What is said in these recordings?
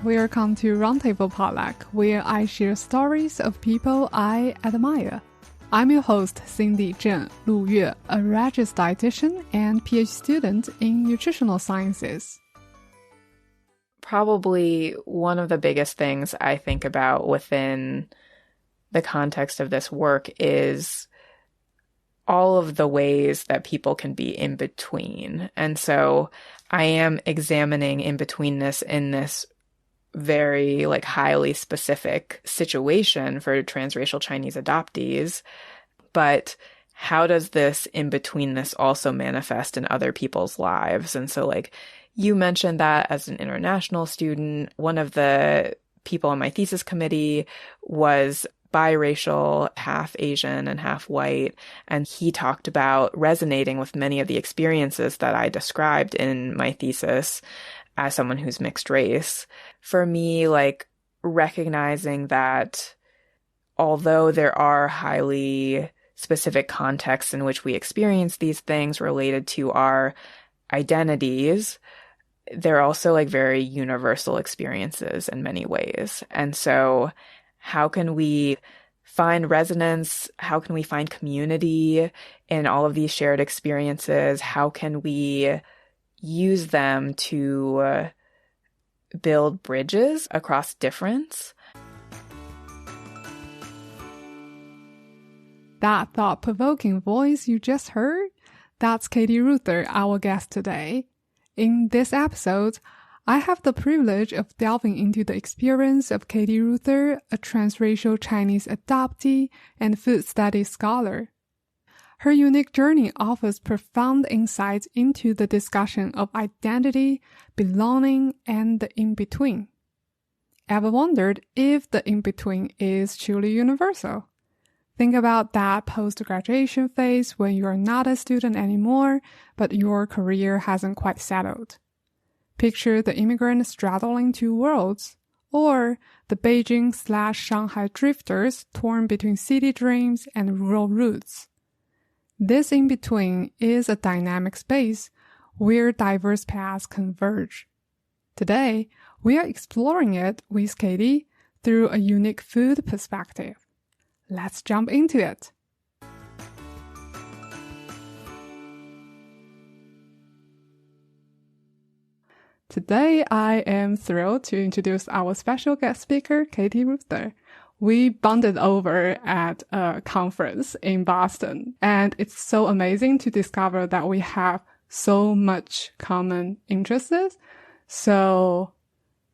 Welcome to Roundtable Potluck, where I share stories of people I admire. I'm your host, Cindy Zheng Lu Yue, a registered dietitian and PhD student in nutritional sciences. Probably one of the biggest things I think about within the context of this work is all of the ways that people can be in between. And so I am examining in-betweenness in this very highly specific situation for transracial Chinese adoptees. But how does this in-betweenness also manifest in other people's lives? And so you mentioned that as an international student, one of the people on my thesis committee was biracial, half Asian and half white, and he talked about resonating with many of the experiences that I described in my thesis as someone who's mixed race. For me, recognizing that although there are highly specific contexts in which we experience these things related to our identities, they're also very universal experiences in many ways. And so how can we find resonance? How can we find community in all of these shared experiences? How can we use them to build bridges across difference? That thought-provoking voice you just heard, that's Katie Reuther, our guest today. In this episode, I have the privilege of delving into the experience of Katie Reuther, a transracial Chinese adoptee and food studies scholar. Her unique journey offers profound insights into the discussion of identity, belonging, and the in-between. Ever wondered if the in-between is truly universal? Think about that post-graduation phase when you are not a student anymore, but your career hasn't quite settled. Picture the immigrant straddling two worlds, or the Beijing/Shanghai drifters torn between city dreams and rural roots. This in-between is a dynamic space where diverse paths converge. Today, we are exploring it with Katie through a unique food perspective. Let's jump into it. Today, I am thrilled to introduce our special guest speaker, Katie Reuther. We bonded over at a conference in Boston, and it's so amazing to discover that we have so much common interests. So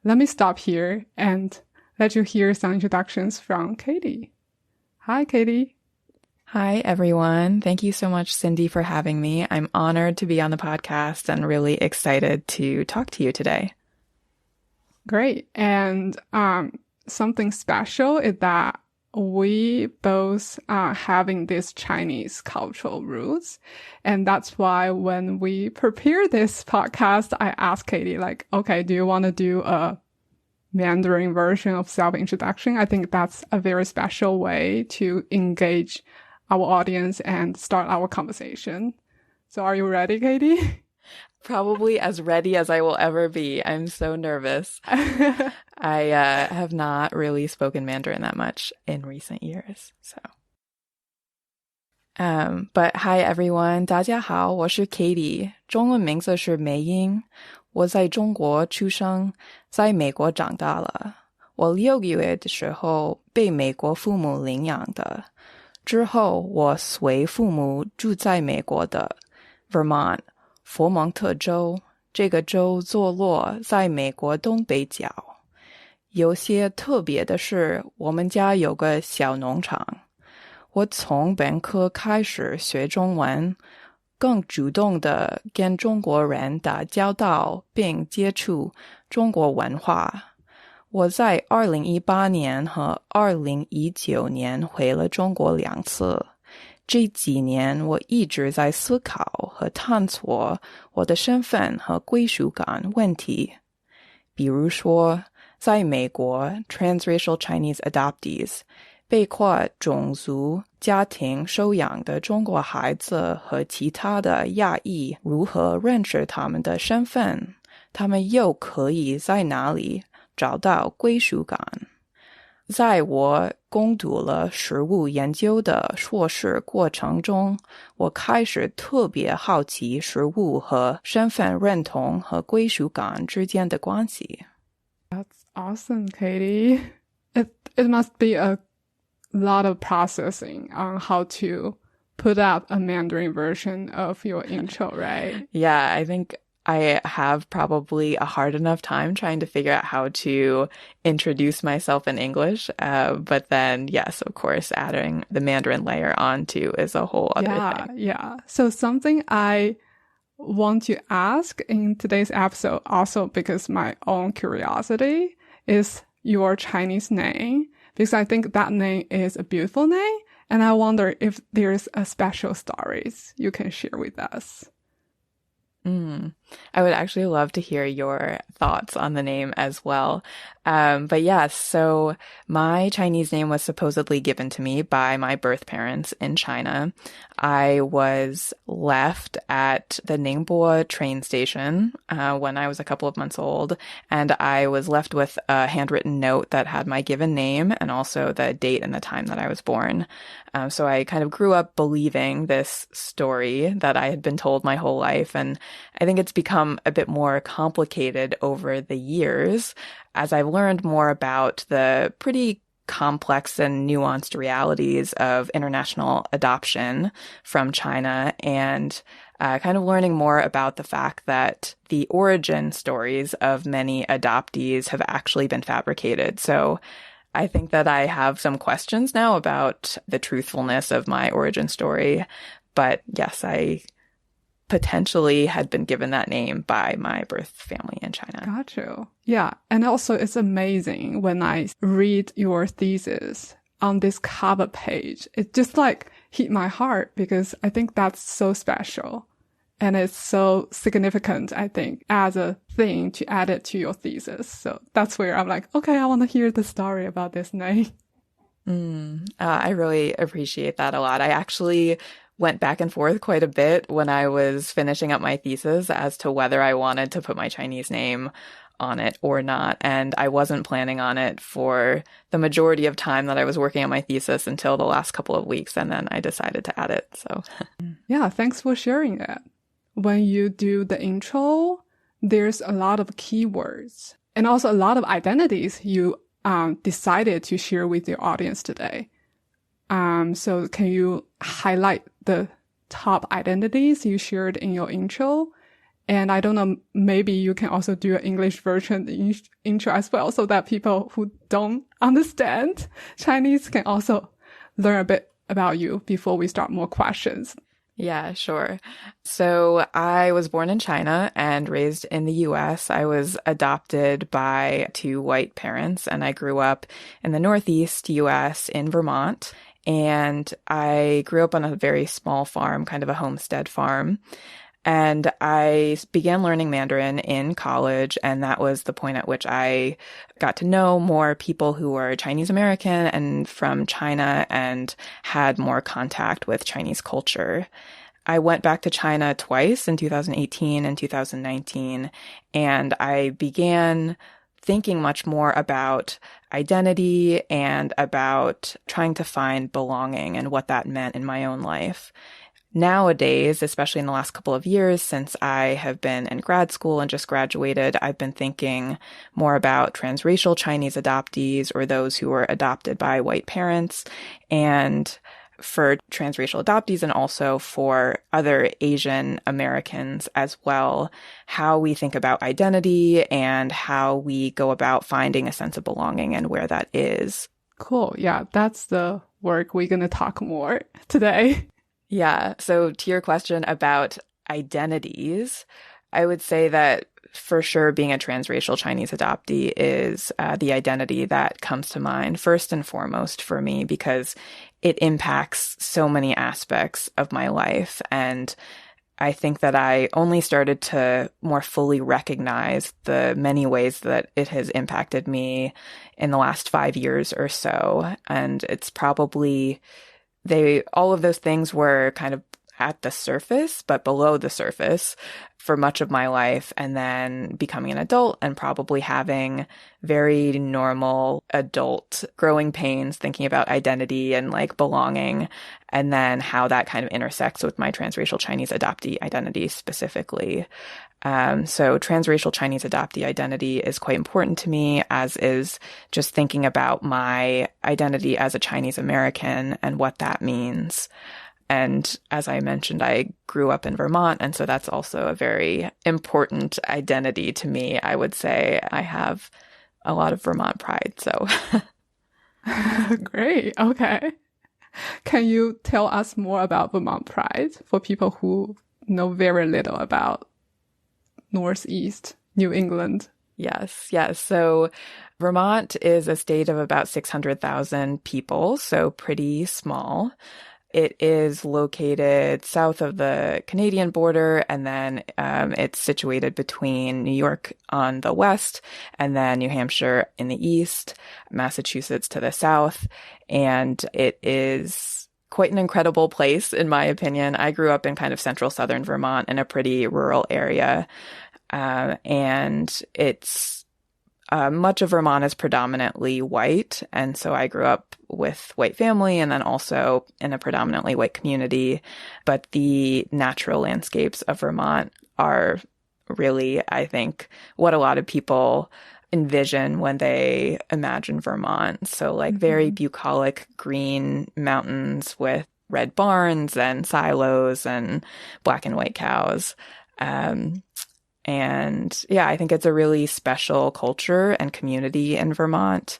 let me stop here and let you hear some introductions from Katie. Hi, Katie. Hi, everyone. Thank you so much, Cindy, for having me. I'm honored to be on the podcast and really excited to talk to you today. Great. And something special is that we both are having these Chinese cultural roots. And that's why when we prepare this podcast, I asked Katie, okay, do you want to do a Mandarin version of self-introduction? I think that's a very special way to engage our audience and start our conversation. So are you ready, Katie? Probably as ready as I will ever be. I'm so nervous. I have not really spoken Mandarin that much in recent years. But hi everyone, 大家好，我是 Katie， 中文名字是梅英，我在中国出生，在美国长大了。我6个月的时候被美国父母领养的，之后我随父母住在美国的 Vermont。佛蒙特州，这个州坐落在美国东北角。有些特别的是，我们家有个小农场。我从本科开始学中文，更主动地跟中国人打交道并接触中国文化。我在2018年和2019年回了中国2次。这几年我一直在思考和探索我的身份和归属感问题。比如说，在美国 Transracial Chinese Adoptees 被跨种族家庭收养的中国孩子和其他的亚裔如何认识他们的身份，他们又可以在哪里找到归属感。在我攻读了食物研究的硕士过程中，我开始特别好奇食物和身份认同和归属感之间的关系。That's awesome, Katie. It must be a lot of processing on how to put up a Mandarin version of your intro, right? Yeah, I think I have probably a hard enough time trying to figure out how to introduce myself in English. But then, yes, of course, adding the Mandarin layer onto is a whole other thing. Yeah. So something I want to ask in today's episode, also because my own curiosity, is your Chinese name, because I think that name is a beautiful name. And I wonder if there's a special stories you can share with us. I would actually love to hear your thoughts on the name as well. But yes, so my Chinese name was supposedly given to me by my birth parents in China. I was left at the Ningbo train station when I was a couple of months old, and I was left with a handwritten note that had my given name and also the date and the time that I was born. So I kind of grew up believing this story that I had been told my whole life, and I think it's become a bit more complicated over the years as I've learned more about the pretty complex and nuanced realities of international adoption from China, and kind of learning more about the fact that the origin stories of many adoptees have actually been fabricated. So I think that I have some questions now about the truthfulness of my origin story. But yes, I potentially had been given that name by my birth family in China. Got you. Yeah. And also it's amazing when I read your thesis on this cover page. It just like hit my heart because I think that's so special. And it's so significant, I think, as a thing to add it to your thesis. So that's where I'm like, okay, I want to hear the story about this name. I really appreciate that a lot. I actually went back and forth quite a bit when I was finishing up my thesis as to whether I wanted to put my Chinese name on it or not. And I wasn't planning on it for the majority of time that I was working on my thesis until the last couple of weeks. And then I decided to add it. So yeah, thanks for sharing that. When you do the intro, there's a lot of keywords and also a lot of identities you decided to share with your audience today. So can you highlight the top identities you shared in your intro? And I don't know, maybe you can also do an English version intro as well so that people who don't understand Chinese can also learn a bit about you before we start more questions. Yeah, sure. So I was born in China and raised in the US. I was adopted by two white parents, and I grew up in the Northeast US in Vermont. And I grew up on a very small farm, kind of a homestead farm. And I began learning Mandarin in college, and that was the point at which I got to know more people who were Chinese American and from China and had more contact with Chinese culture. I went back to China twice in 2018 and 2019, and I began thinking much more about identity and about trying to find belonging and what that meant in my own life. Nowadays, especially in the last couple of years since I have been in grad school and just graduated, I've been thinking more about transracial Chinese adoptees or those who were adopted by white parents, and for transracial adoptees and also for other Asian Americans as well, how we think about identity and how we go about finding a sense of belonging and where that is. Cool. Yeah, that's the work we're going to talk more today. Yeah. So to your question about identities, I would say that for sure being a transracial Chinese adoptee is the identity that comes to mind first and foremost for me, because it impacts so many aspects of my life. And I think that I only started to more fully recognize the many ways that it has impacted me in the last 5 years or so. And it's probably all of those things were kind of at the surface, but below the surface for much of my life, and then becoming an adult and probably having very normal adult growing pains, thinking about identity and like belonging, and then how that kind of intersects with my transracial Chinese adoptee identity specifically. So transracial Chinese adoptee identity is quite important to me, as is just thinking about my identity as a Chinese American and what that means. And as I mentioned, I grew up in Vermont, and so that's also a very important identity to me. I would say I have a lot of Vermont pride, so. Great. Okay. Can you tell us more about Vermont pride for people who know very little about Northeast New England? Yes. So Vermont is a state of about 600,000 people, so pretty small. It is located south of the Canadian border, and then it's situated between New York on the west and then New Hampshire in the east, Massachusetts to the south. And it is quite an incredible place, in my opinion. I grew up in kind of central southern Vermont in a pretty rural area. And it's much of Vermont is predominantly white. And so I grew up with white family and then also in a predominantly white community. But the natural landscapes of Vermont are really, I think, what a lot of people envision when they imagine Vermont. So like very bucolic green mountains with red barns and silos and black and white cows. And yeah, I think it's a really special culture and community in Vermont.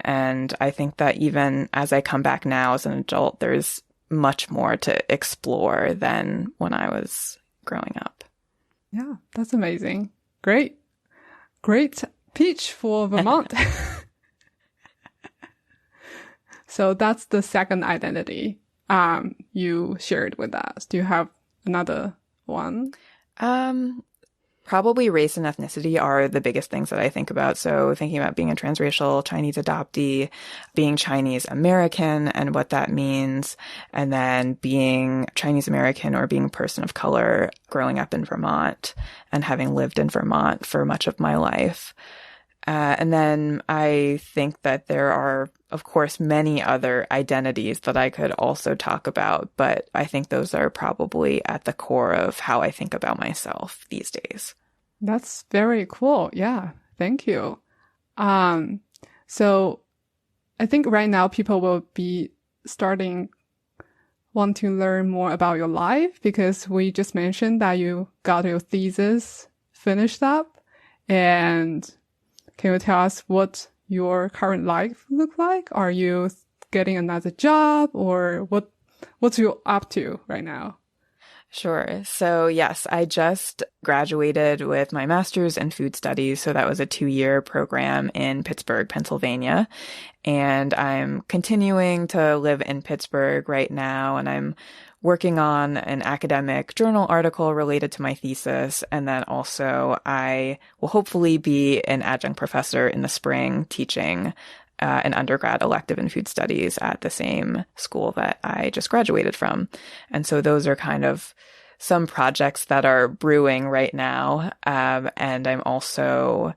And I think that even as I come back now as an adult, there's much more to explore than when I was growing up. Yeah, that's amazing. Great pitch for Vermont. So that's the second identity you shared with us. Do you have another one? Probably race and ethnicity are the biggest things that I think about. So thinking about being a transracial Chinese adoptee, being Chinese American and what that means, and then being Chinese American or being a person of color growing up in Vermont and having lived in Vermont for much of my life. And then I think that there are, of course, many other identities that I could also talk about, but I think those are probably at the core of how I think about myself these days. That's very cool. Yeah. Thank you. So I think right now people will be want to learn more about your life, because we just mentioned that you got your thesis finished up. And can you tell us what your current life look like? Are you getting another job, or what's you up to right now? Sure. So yes, I just graduated with my master's in food studies. So that was a 2-year program in Pittsburgh, Pennsylvania. And I'm continuing to live in Pittsburgh right now. And I'm working on an academic journal article related to my thesis. And then also I will hopefully be an adjunct professor in the spring teaching an undergrad elective in food studies at the same school that I just graduated from. And so those are kind of some projects that are brewing right now. And I'm also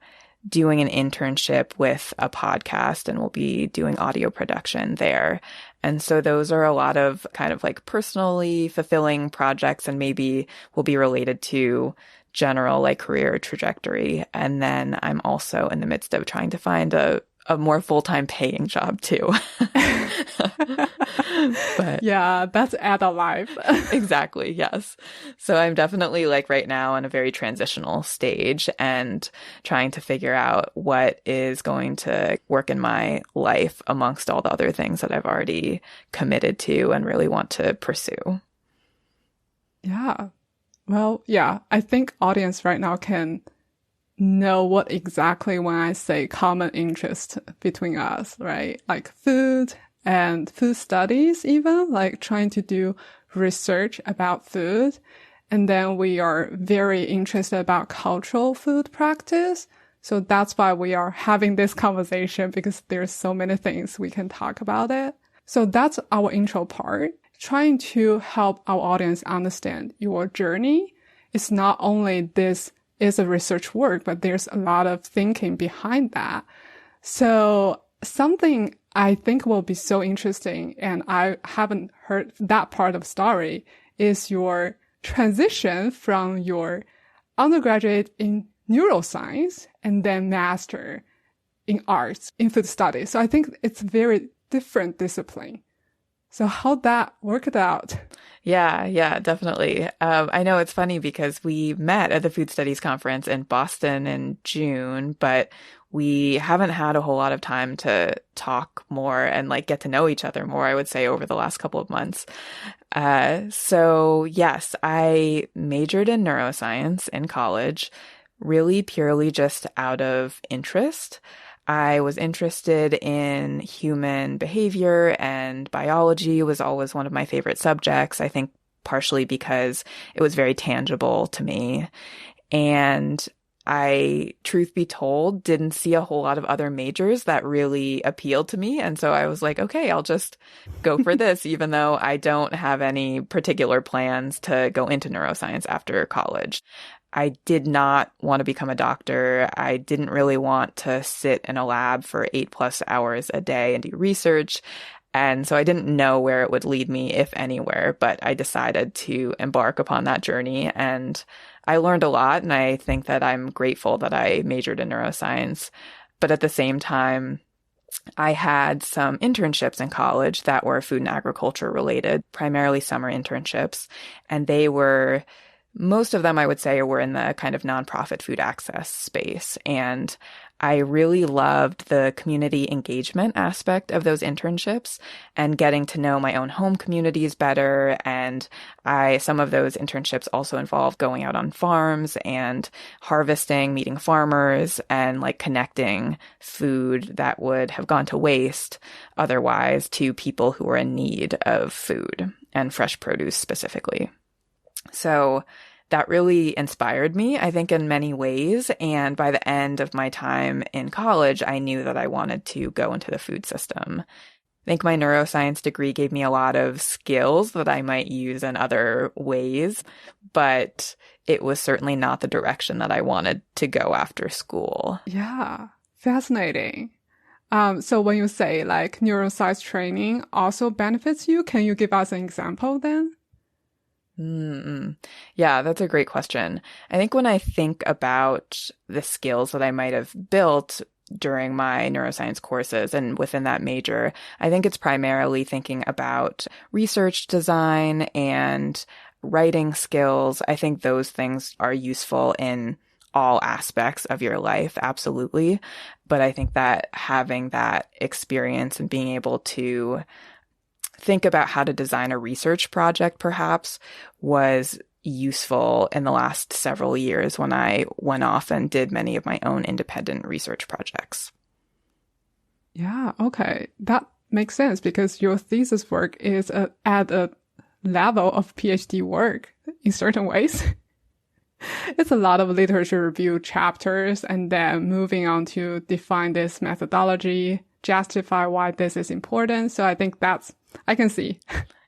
doing an internship with a podcast, and we'll be doing audio production there. And so those are a lot of kind of like personally fulfilling projects, and maybe will be related to general like career trajectory. And then I'm also in the midst of trying to find a more full-time paying job too. But yeah, that's adult life. Exactly. Yes. So I'm definitely like right now in a very transitional stage and trying to figure out what is going to work in my life amongst all the other things that I've already committed to and really want to pursue. Yeah. Well, yeah, I think audience right now can know what exactly when I say common interest between us, right? Like food and food studies, even like trying to do research about food. And then we are very interested about cultural food practice. So that's why we are having this conversation, because there's so many things we can talk about it. So that's our intro part. trying to help our audience understand your journey. It's not only this is a research work, but there's a lot of thinking behind that. So something I think will be so interesting, and I haven't heard that part of the story, is your transition from your undergraduate in neuroscience and then master in arts, in food studies. So I think it's a very different discipline. So how'd that work out? Yeah, definitely. I know it's funny because we met at the Food Studies Conference in Boston in June, but we haven't had a whole lot of time to talk more and like get to know each other more, I would say, over the last couple of months. So yes, I majored in neuroscience in college, really purely just out of interest. I was interested in human behavior, and biology was always one of my favorite subjects, I think partially because it was very tangible to me. And I, truth be told, didn't see a whole lot of other majors that really appealed to me. And so I was like, okay, I'll just go for this, even though I don't have any particular plans to go into neuroscience after college. I did not want to become a doctor. I didn't really want to sit in a lab for 8+ hours a day and do research. And so I didn't know where it would lead me, if anywhere, but I decided to embark upon that journey. And I learned a lot, and I think that I'm grateful that I majored in neuroscience. But at the same time, I had some internships in college that were food and agriculture related, primarily summer internships. And they were, most of them, I would say, were in the kind of nonprofit food access space. And I really loved the community engagement aspect of those internships and getting to know my own home communities better. And some of those internships also involved going out on farms and harvesting, meeting farmers, and like connecting food that would have gone to waste otherwise to people who were in need of food and fresh produce specifically. So that really inspired me, I think, in many ways. And by the end of my time in college, I knew that I wanted to go into the food system. I think my neuroscience degree gave me a lot of skills that I might use in other ways, but it was certainly not the direction that I wanted to go after school. Yeah, fascinating. So when you say like neuroscience training also benefits you, can you give us an example then? Yeah, that's a great question. I think when I think about the skills that I might have built during my neuroscience courses and within that major, I think it's primarily thinking about research design and writing skills. I think those things are useful in all aspects of your life, absolutely. But I think that having that experience and being able to think about how to design a research project perhaps was useful in the last several years when I went off and did many of my own independent research projects. Yeah, okay. That makes sense because your thesis work is at a level of PhD work in certain ways. It's a lot of literature review chapters and then moving on to define this methodology, justify why this is important. So I think I can see.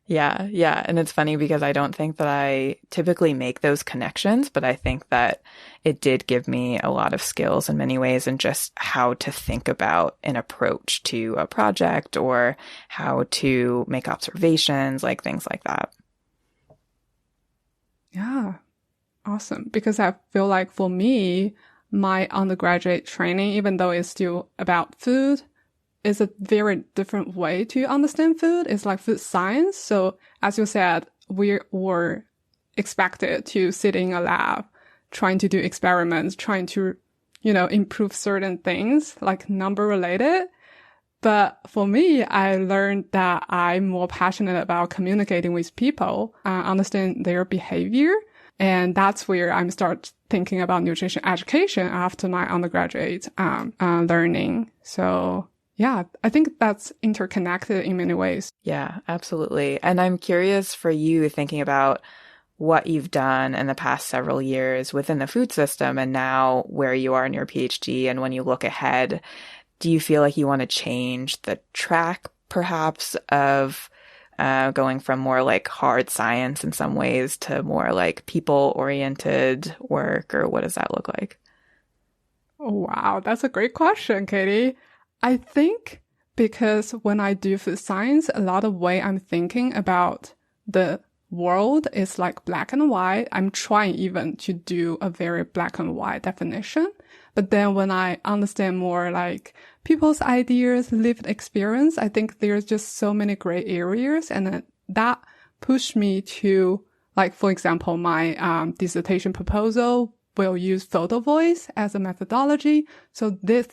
Yeah. And it's funny because I don't think that I typically make those connections, but I think that it did give me a lot of skills in many ways and just how to think about an approach to a project or how to make observations, like things like that. Yeah, awesome. Because I feel like for me, my undergraduate training, even though it's still about food, is a very different way to understand food. It's like food science. So as you said, we were expected to sit in a lab, trying to do experiments, trying to, improve certain things like number related. But for me, I learned that I'm more passionate about communicating with people, understand their behavior. And that's where I'm start thinking about nutrition education after my undergraduate learning. So yeah, I think that's interconnected in many ways. Yeah, absolutely. And I'm curious for you thinking about what you've done in the past several years within the food system and now where you are in your PhD. And when you look ahead, do you feel like you want to change the track perhaps of going from more like hard science in some ways to more like people-oriented work, or what does that look like? Wow, that's a great question, Katie. I think because when I do food science, a lot of way I'm thinking about the world is like black and white. I'm trying even to do a very black and white definition. But then when I understand more like people's ideas, lived experience, I think there's just so many gray areas. And that pushed me to, like, for example, my dissertation proposal will use photo voice as a methodology. So this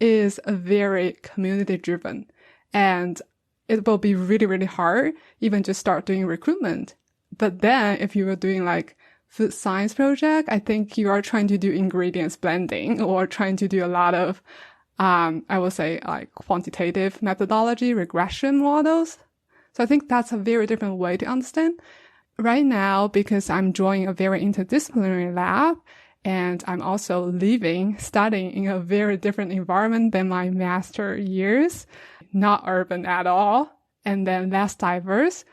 is a very community driven, and it will be really, really hard even to start doing recruitment. But then if you were doing like food science project, I think you are trying to do ingredients blending or trying to do a lot of, I would say like quantitative methodology, regression models. So I think that's a very different way to understand. Right now, because I'm joining a very interdisciplinary lab, and I'm also studying in a very different environment than my master years, not urban at all, and then less diverse.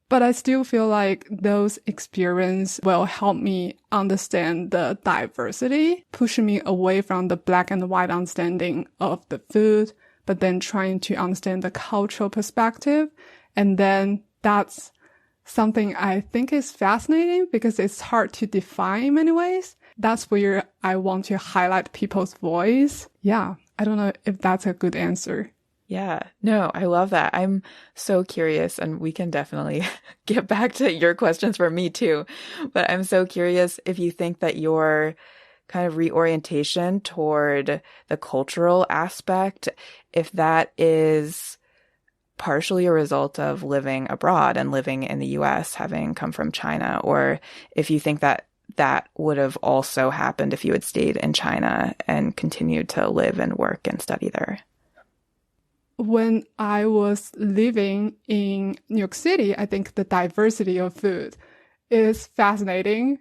But I still feel like those experiences will help me understand the diversity, pushing me away from the black and white understanding of the food, but then trying to understand the cultural perspective. And then that's something I think is fascinating because it's hard to define in many ways. That's where I want to highlight people's voice. Yeah, I don't know if that's a good answer. Yeah, no, I love that. I'm so curious, and we can definitely get back to your questions for me too. But I'm so curious if you think that your kind of reorientation toward the cultural aspect, if that is partially a result of living abroad and living in the US, having come from China, or if you think that that would have also happened if you had stayed in China and continued to live and work and study there. When I was living in New York City, I think the diversity of food is fascinating.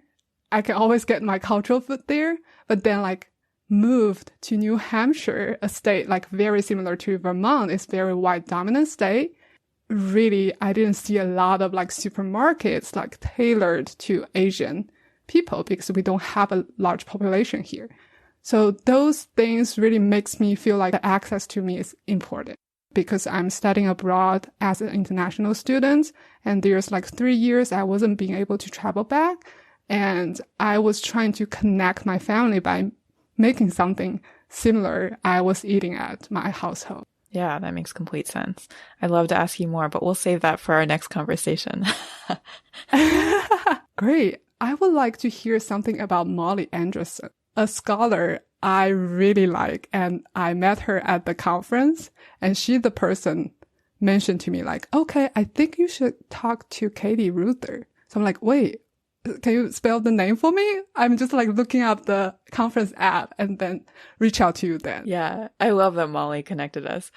I can always get my cultural food there, but then like moved to New Hampshire, a state like very similar to Vermont, is very white dominant state. Really, I didn't see a lot of like supermarkets like tailored to Asian people because we don't have a large population here. So those things really makes me feel like the access to me is important because I'm studying abroad as an international student. And there's like 3 years I wasn't being able to travel back. And I was trying to connect my family by making something similar I was eating at my household. Yeah, that makes complete sense. I'd love to ask you more, but we'll save that for our next conversation. Great. I would like to hear something about Molly Anderson, a scholar I really like, and I met her at the conference, and she, the person, mentioned to me like, okay, I think you should talk to Katie Reuther. So I'm like, wait, can you spell the name for me? I'm just like looking up the conference app and then reach out to you then. Yeah, I love that Molly connected us.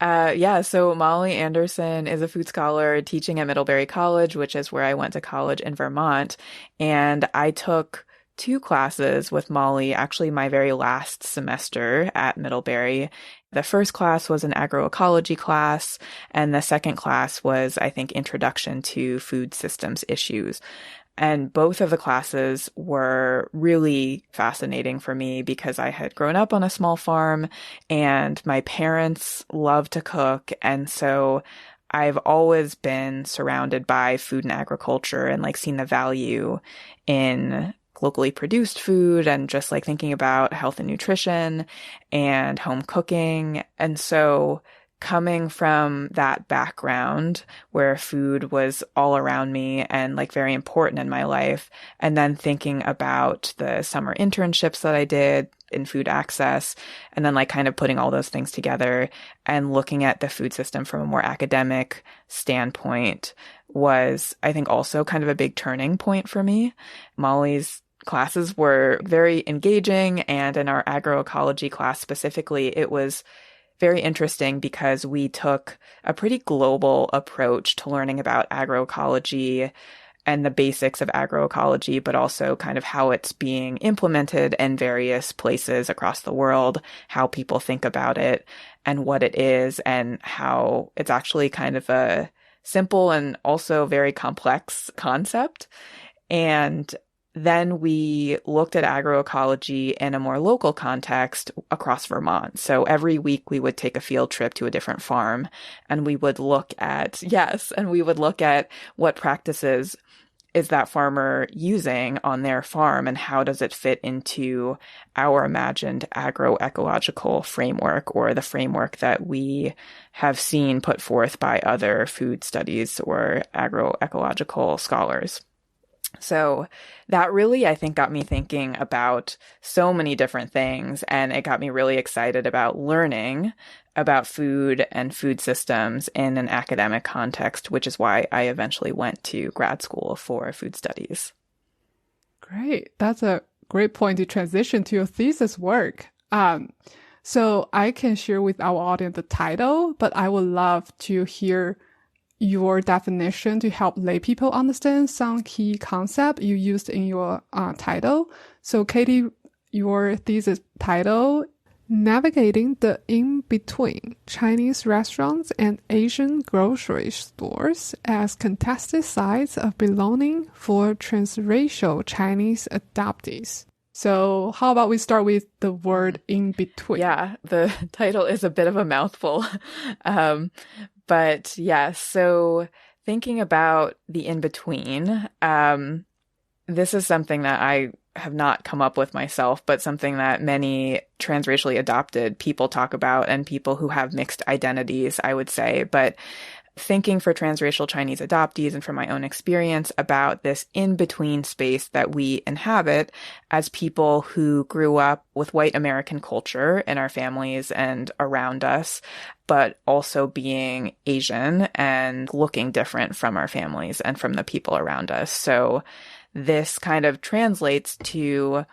So Molly Anderson is a food scholar teaching at Middlebury College, which is where I went to college in Vermont. And I took 2 classes with Molly, actually my very last semester at Middlebury. The first class was an agroecology class, and the second class was, I think, Introduction to Food Systems Issues. And both of the classes were really fascinating for me because I had grown up on a small farm and my parents loved to cook. And so I've always been surrounded by food and agriculture and like seen the value in locally produced food and just like thinking about health and nutrition and home cooking. And so coming from that background where food was all around me and like very important in my life, and then thinking about the summer internships that I did in food access, and then like kind of putting all those things together and looking at the food system from a more academic standpoint was, I think, also kind of a big turning point for me. Molly's classes were very engaging, and in our agroecology class specifically, it was very interesting because we took a pretty global approach to learning about agroecology and the basics of agroecology, but also kind of how it's being implemented in various places across the world, how people think about it and what it is, and how it's actually kind of a simple and also very complex concept. And then we looked at agroecology in a more local context across Vermont. So every week we would take a field trip to a different farm and we would look at, what practices is that farmer using on their farm and how does it fit into our imagined agroecological framework, or the framework that we have seen put forth by other food studies or agroecological scholars. So that really, I think, got me thinking about so many different things, and it got me really excited about learning about food and food systems in an academic context, which is why I eventually went to grad school for food studies. Great. That's a great point to transition to your thesis work. So I can share with our audience the title, but I would love to hear your definition to help lay people understand some key concept you used in your title. So Katie, your thesis title, Navigating the In-Between, Chinese Restaurants and Asian Grocery Stores as Contested Sites of Belonging for Transracial Chinese Adoptees. So how about we start with the word in between? Yeah, the title is a bit of a mouthful. But yeah, so thinking about the in-between, this is something that I have not come up with myself, but something that many transracially adopted people talk about, and people who have mixed identities, I would say. But thinking for transracial Chinese adoptees and from my own experience about this in-between space that we inhabit as people who grew up with white American culture in our families and around us, but also being Asian and looking different from our families and from the people around us. So this kind of translates to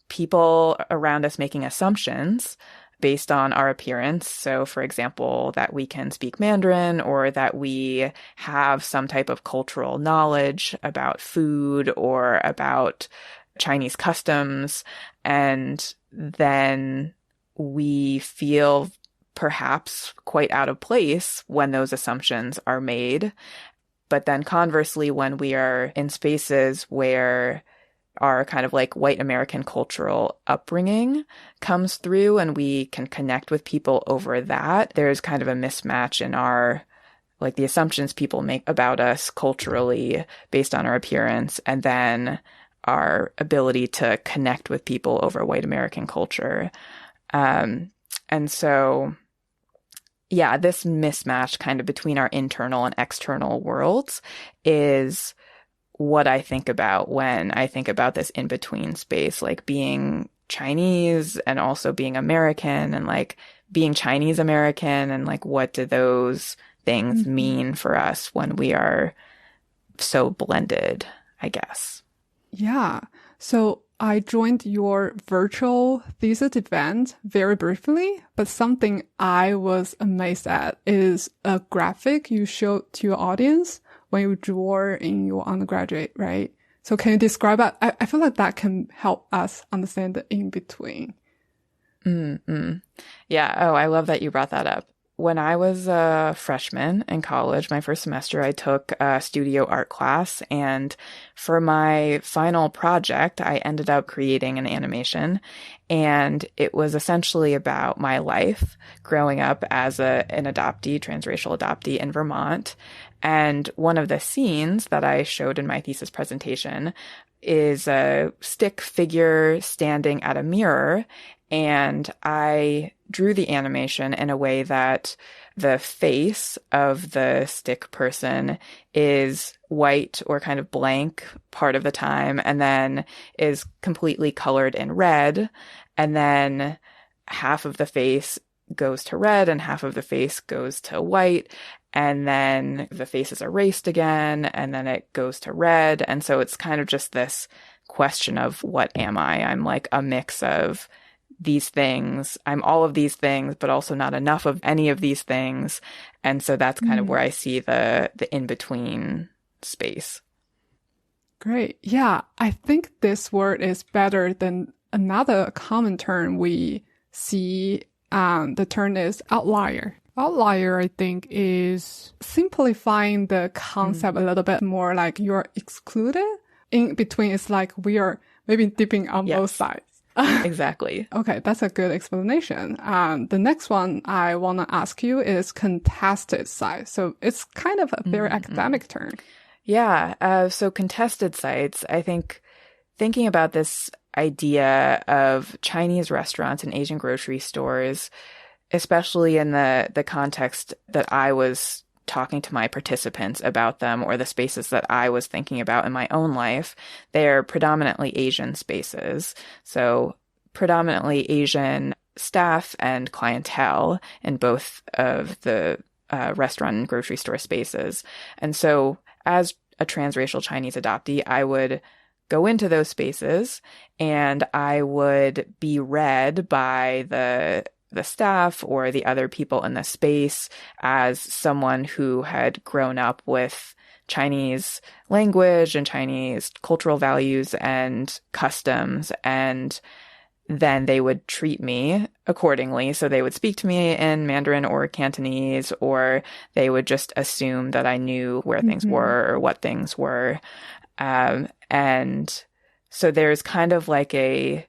people around us making assumptions based on our appearance. So, for example, that we can speak Mandarin, or that we have some type of cultural knowledge about food or about Chinese customs. And then we feel perhaps quite out of place when those assumptions are made. But then conversely, when we are in spaces where our kind of like white American cultural upbringing comes through and we can connect with people over that, there's kind of a mismatch in our, like, the assumptions people make about us culturally based on our appearance, and then our ability to connect with people over white American culture. And so, yeah, this mismatch kind of between our internal and external worlds is what I think about when I think about this in-between space, like being Chinese and also being American, and like being Chinese American, and like what do those things mean for us when we are so blended, I guess. Yeah. So I joined your virtual thesis event very briefly, but something I was amazed at is a graphic you showed to your audience when you draw in your undergraduate, right? So can you describe that? I feel like that can help us understand the in-between. Yeah. Oh, I love that you brought that up. When I was a freshman in college, my first semester, I took a studio art class. And for my final project, I ended up creating an animation. And it was essentially about my life growing up as an adoptee, transracial adoptee in Vermont. And one of the scenes that I showed in my thesis presentation is a stick figure standing at a mirror. And I drew the animation in a way that the face of the stick person is white or kind of blank part of the time, and then is completely colored in red. And then half of the face goes to red and half of the face goes to white. And then the face is erased again, and then it goes to red. And so it's kind of just this question of, what am I? I'm like a mix of these things. I'm all of these things, but also not enough of any of these things. And so that's kind of where I see the in-between space. Great. Yeah, I think this word is better than another common term we see. The term is outlier. outlier, I think, is simplifying the concept a little bit more, like you're excluded. In between, it's like we are maybe dipping on both sides. Exactly. Okay, that's a good explanation. The next one I want to ask you is contested sites. So it's kind of a very academic term. Yeah. So contested sites, I think thinking about this idea of Chinese restaurants and Asian grocery stores, especially in the context that I was talking to my participants about them or the spaces that I was thinking about in my own life, they're predominantly Asian spaces. So predominantly Asian staff and clientele in both of the restaurant and grocery store spaces. And so as a transracial Chinese adoptee, I would go into those spaces and I would be read by the staff or the other people in the space as someone who had grown up with Chinese language and Chinese cultural values and customs, and then they would treat me accordingly. So they would speak to me in Mandarin or Cantonese, or they would just assume that I knew where things were or what things were. And so there's kind of like a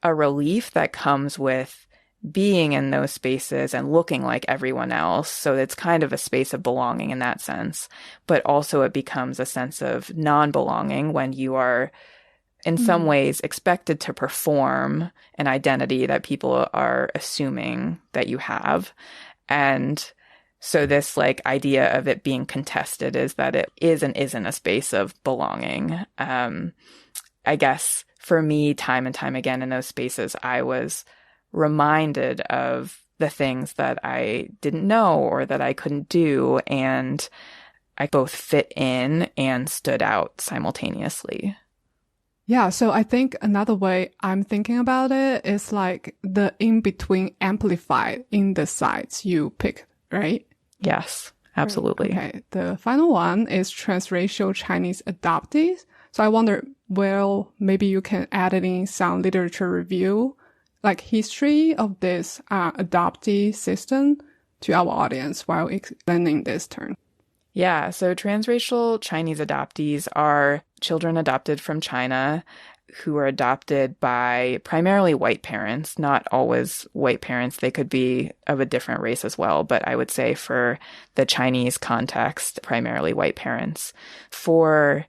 relief that comes with being in those spaces and looking like everyone else. So it's kind of a space of belonging in that sense, but also it becomes a sense of non-belonging when you are in some ways expected to perform an identity that people are assuming that you have. And so this like idea of it being contested is that it is and isn't a space of belonging. I guess for me, time and time again in those spaces, I was reminded of the things that I didn't know or that I couldn't do. And I both fit in and stood out simultaneously. Yeah, so I think another way I'm thinking about it is like the in-between amplified in the sites you pick, right? Yes, absolutely. Okay, the final one is transracial Chinese adoptees. So I wonder, well, maybe you can add in some literature review, like history of this adoptee system to our audience while explaining this term. Yeah, so transracial Chinese adoptees are children adopted from China who are adopted by primarily white parents, not always white parents. They could be of a different race as well, but I would say for the Chinese context, primarily white parents. For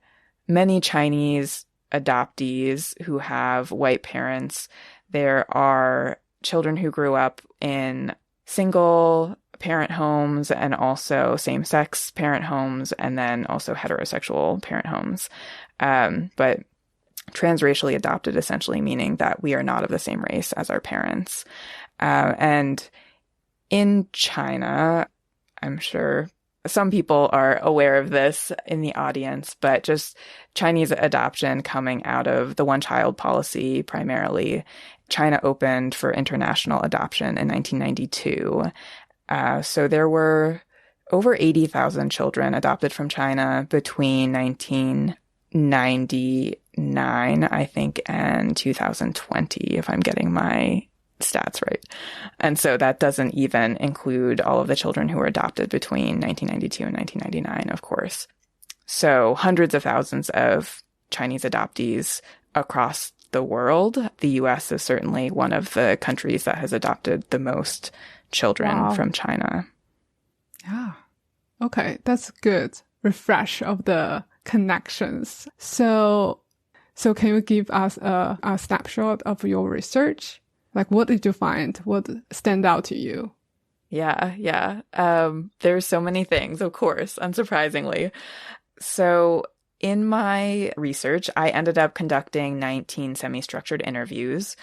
many Chinese adoptees who have white parents, there are children who grew up in single parent homes and also same-sex parent homes and then also heterosexual parent homes. But transracially adopted essentially meaning that we are not of the same race as our parents. And in China, I'm sure some people are aware of this in the audience, but just Chinese adoption coming out of the one-child policy primarily, China opened for international adoption in 1992. So there were over 80,000 children adopted from China between 1999, I think, and 2020, if I'm getting my stats right. And so that doesn't even include all of the children who were adopted between 1992 and 1999, of course. So hundreds of thousands of Chinese adoptees across the world. The U.S. is certainly one of the countries that has adopted the most children from China. Yeah. Okay, that's good. Refresh of the connections. So can you give us a snapshot of your research? Like, what did you find? What stand out to you? Yeah. There's so many things, of course, unsurprisingly. So in my research, I ended up conducting 19 semi-structured interviews.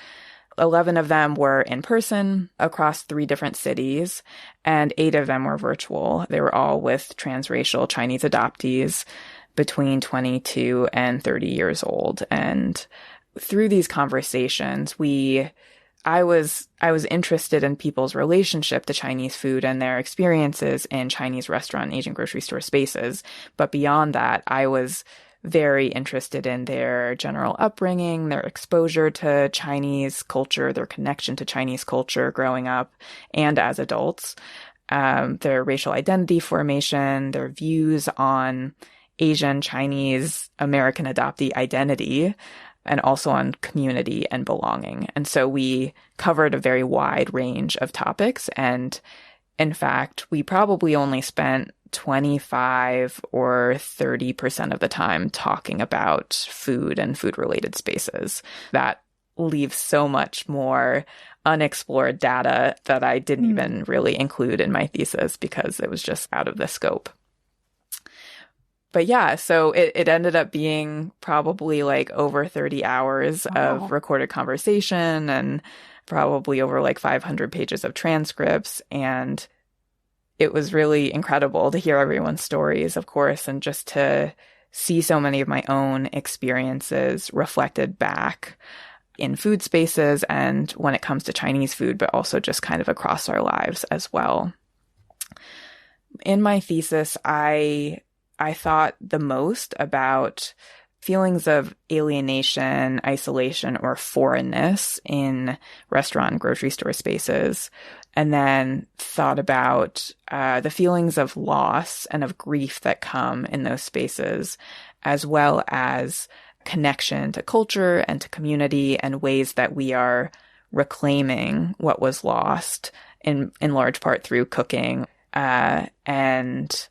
11 of them were in person across 3 different cities, and 8 of them were virtual. They were all with transracial Chinese adoptees between 22 and 30 years old. And through these conversations, I was interested in people's relationship to Chinese food and their experiences in Chinese restaurant and Asian grocery store spaces. But beyond that, I was very interested in their general upbringing, their exposure to Chinese culture, their connection to Chinese culture growing up and as adults. their racial identity formation, their views on Asian, Chinese, American adoptee identity, and also on community and belonging. And so we covered a very wide range of topics. And in fact, we probably only spent 25 or 30% of the time talking about food and food-related spaces. That leaves so much more unexplored data that I didn't even really include in my thesis because it was just out of the scope. But yeah, so it ended up being probably like over 30 hours of recorded conversation and probably over like 500 pages of transcripts. And it was really incredible to hear everyone's stories, of course, and just to see so many of my own experiences reflected back in food spaces and when it comes to Chinese food, but also just kind of across our lives as well. In my thesis, I thought the most about feelings of alienation, isolation, or foreignness in restaurant and grocery store spaces, and then thought about the feelings of loss and of grief that come in those spaces, as well as connection to culture and to community and ways that we are reclaiming what was lost in large part through cooking. And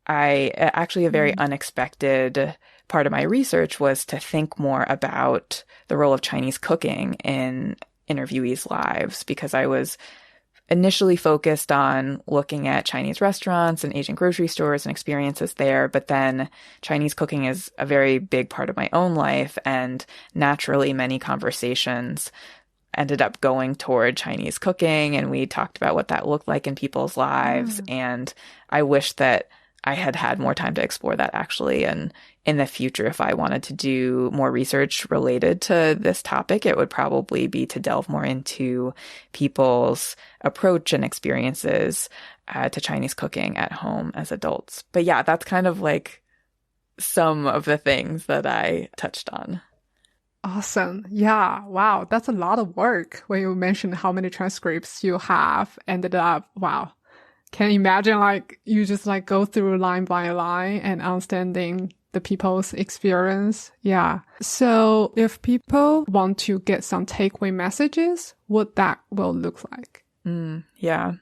actually a very unexpected part of my research was to think more about the role of Chinese cooking in interviewees' lives, because I was initially focused on looking at Chinese restaurants and Asian grocery stores and experiences there, but then Chinese cooking is a very big part of my own life, and naturally many conversations ended up going toward Chinese cooking, and we talked about what that looked like in people's lives, and I wish that I had had more time to explore that actually. And in the future, if I wanted to do more research related to this topic, it would probably be to delve more into people's approach and experiences to Chinese cooking at home as adults. But yeah, that's kind of like some of the things that I touched on. Awesome. Yeah. Wow. That's a lot of work when you mentioned how many transcripts you have ended up. Wow. Can you imagine like you just like go through line by line and understanding the people's experience? Yeah. So if people want to get some takeaway messages, what that will look like? Yeah.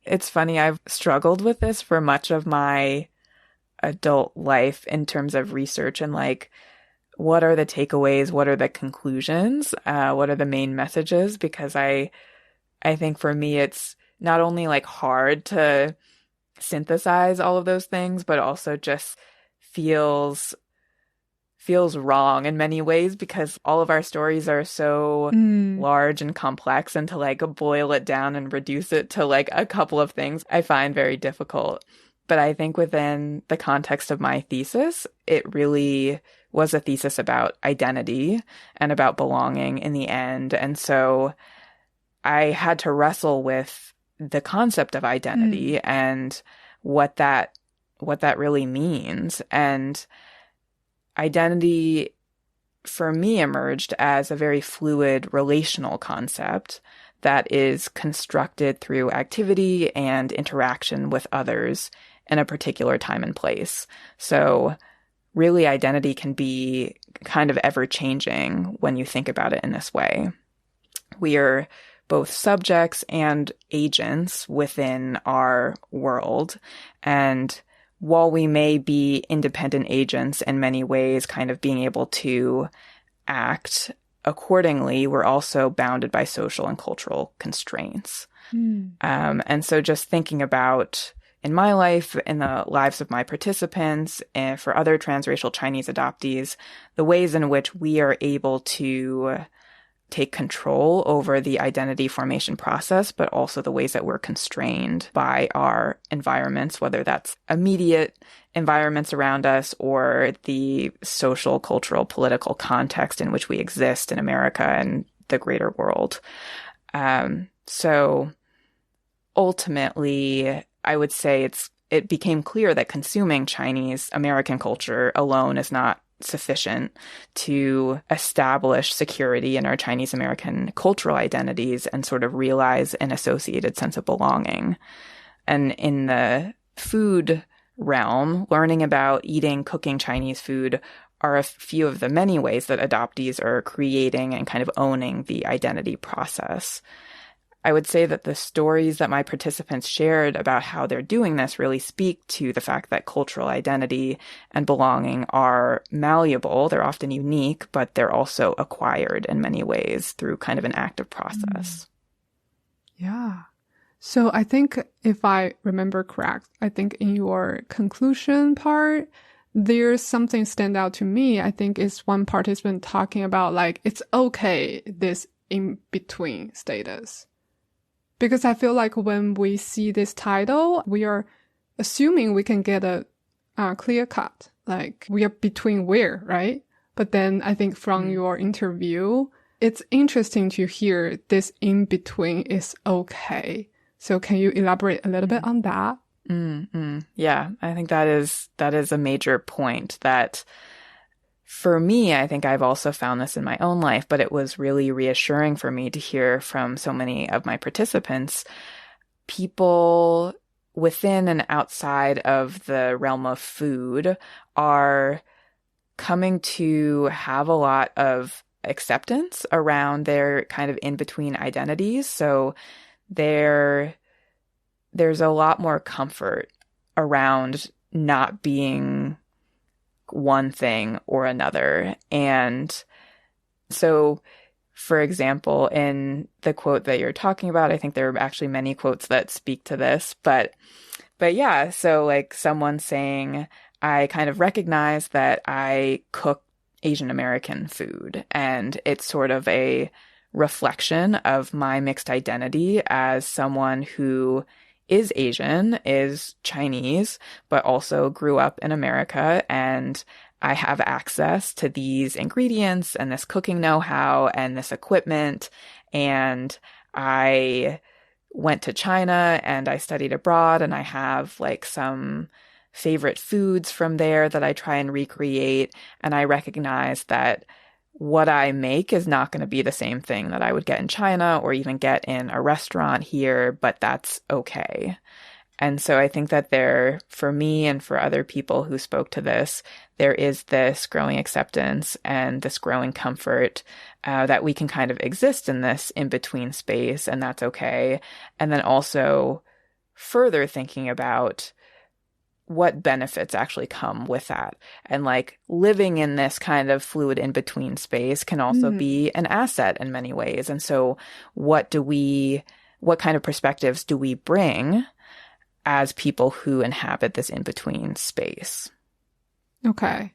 It's funny. I've struggled with this for much of my adult life in terms of research and like, what are the takeaways? What are the conclusions? What are the main messages? Because I think for me, it's not only like hard to synthesize all of those things, but also just feels wrong in many ways because all of our stories are so large and complex, and to like boil it down and reduce it to like a couple of things, I find very difficult. But I think within the context of my thesis, it really was a thesis about identity and about belonging in the end. And so I had to wrestle with the concept of identity and what that really means. And identity for me emerged as a very fluid relational concept that is constructed through activity and interaction with others in a particular time and place. So really identity can be kind of ever-changing when you think about it in this way. We are both subjects and agents within our world. And while we may be independent agents in many ways, kind of being able to act accordingly, we're also bounded by social and cultural constraints. And so just thinking about in my life, in the lives of my participants, and for other transracial Chinese adoptees, the ways in which we are able to take control over the identity formation process, but also the ways that we're constrained by our environments, whether that's immediate environments around us or the social, cultural, political context in which we exist in America and the greater world. So ultimately, I would say it became clear that consuming Chinese American culture alone is not sufficient to establish security in our Chinese American cultural identities and sort of realize an associated sense of belonging. And in the food realm, learning about eating, cooking Chinese food are a few of the many ways that adoptees are creating and kind of owning the identity process. I would say that the stories that my participants shared about how they're doing this really speak to the fact that cultural identity and belonging are malleable. They're often unique, but they're also acquired in many ways through kind of an active process. Yeah. So I think if I remember correct, I think in your conclusion part, there's something stand out to me. I think it's one participant talking about like, it's okay, this in-between status. Because I feel like when we see this title, we are assuming we can get a clear cut, like we are between where, right? But then I think from your interview, it's interesting to hear this in between is okay. So can you elaborate a little bit on that? Yeah, I think that is a major point that for me, I think I've also found this in my own life, but it was really reassuring for me to hear from so many of my participants, people within and outside of the realm of food are coming to have a lot of acceptance around their kind of in-between identities. So there's a lot more comfort around not being one thing or another. And so, for example, in the quote that you're talking about, I think there are actually many quotes that speak to this, but yeah, so like someone saying, I kind of recognize that I cook Asian American food, and it's sort of a reflection of my mixed identity as someone who is Asian, is Chinese, but also grew up in America, and I have access to these ingredients and this cooking know-how and this equipment, and I went to China and I studied abroad, and I have like some favorite foods from there that I try and recreate, and I recognize that what I make is not going to be the same thing that I would get in China or even get in a restaurant here, but that's okay. And so I think that there, for me and for other people who spoke to this, there is this growing acceptance and this growing comfort that we can kind of exist in this in-between space, and that's okay. And then also further thinking about what benefits actually come with that. And like living in this kind of fluid in-between space can also be an asset in many ways. And so what kind of perspectives do we bring as people who inhabit this in-between space? Okay.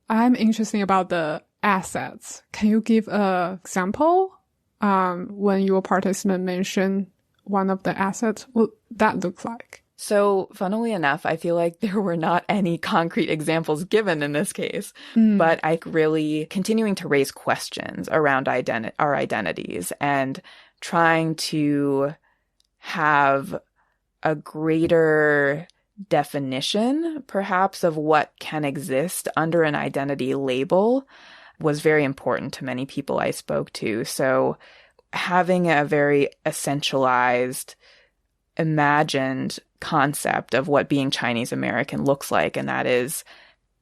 I'm interested about the assets. Can you give an example? When your participant mentioned one of the assets, what that look like? So funnily enough, I feel like there were not any concrete examples given in this case, but I really continuing to raise questions around our identities and trying to have a greater definition, perhaps, of what can exist under an identity label was very important to many people I spoke to. So having a very essentialized, imagined concept of what being Chinese American looks like, and that is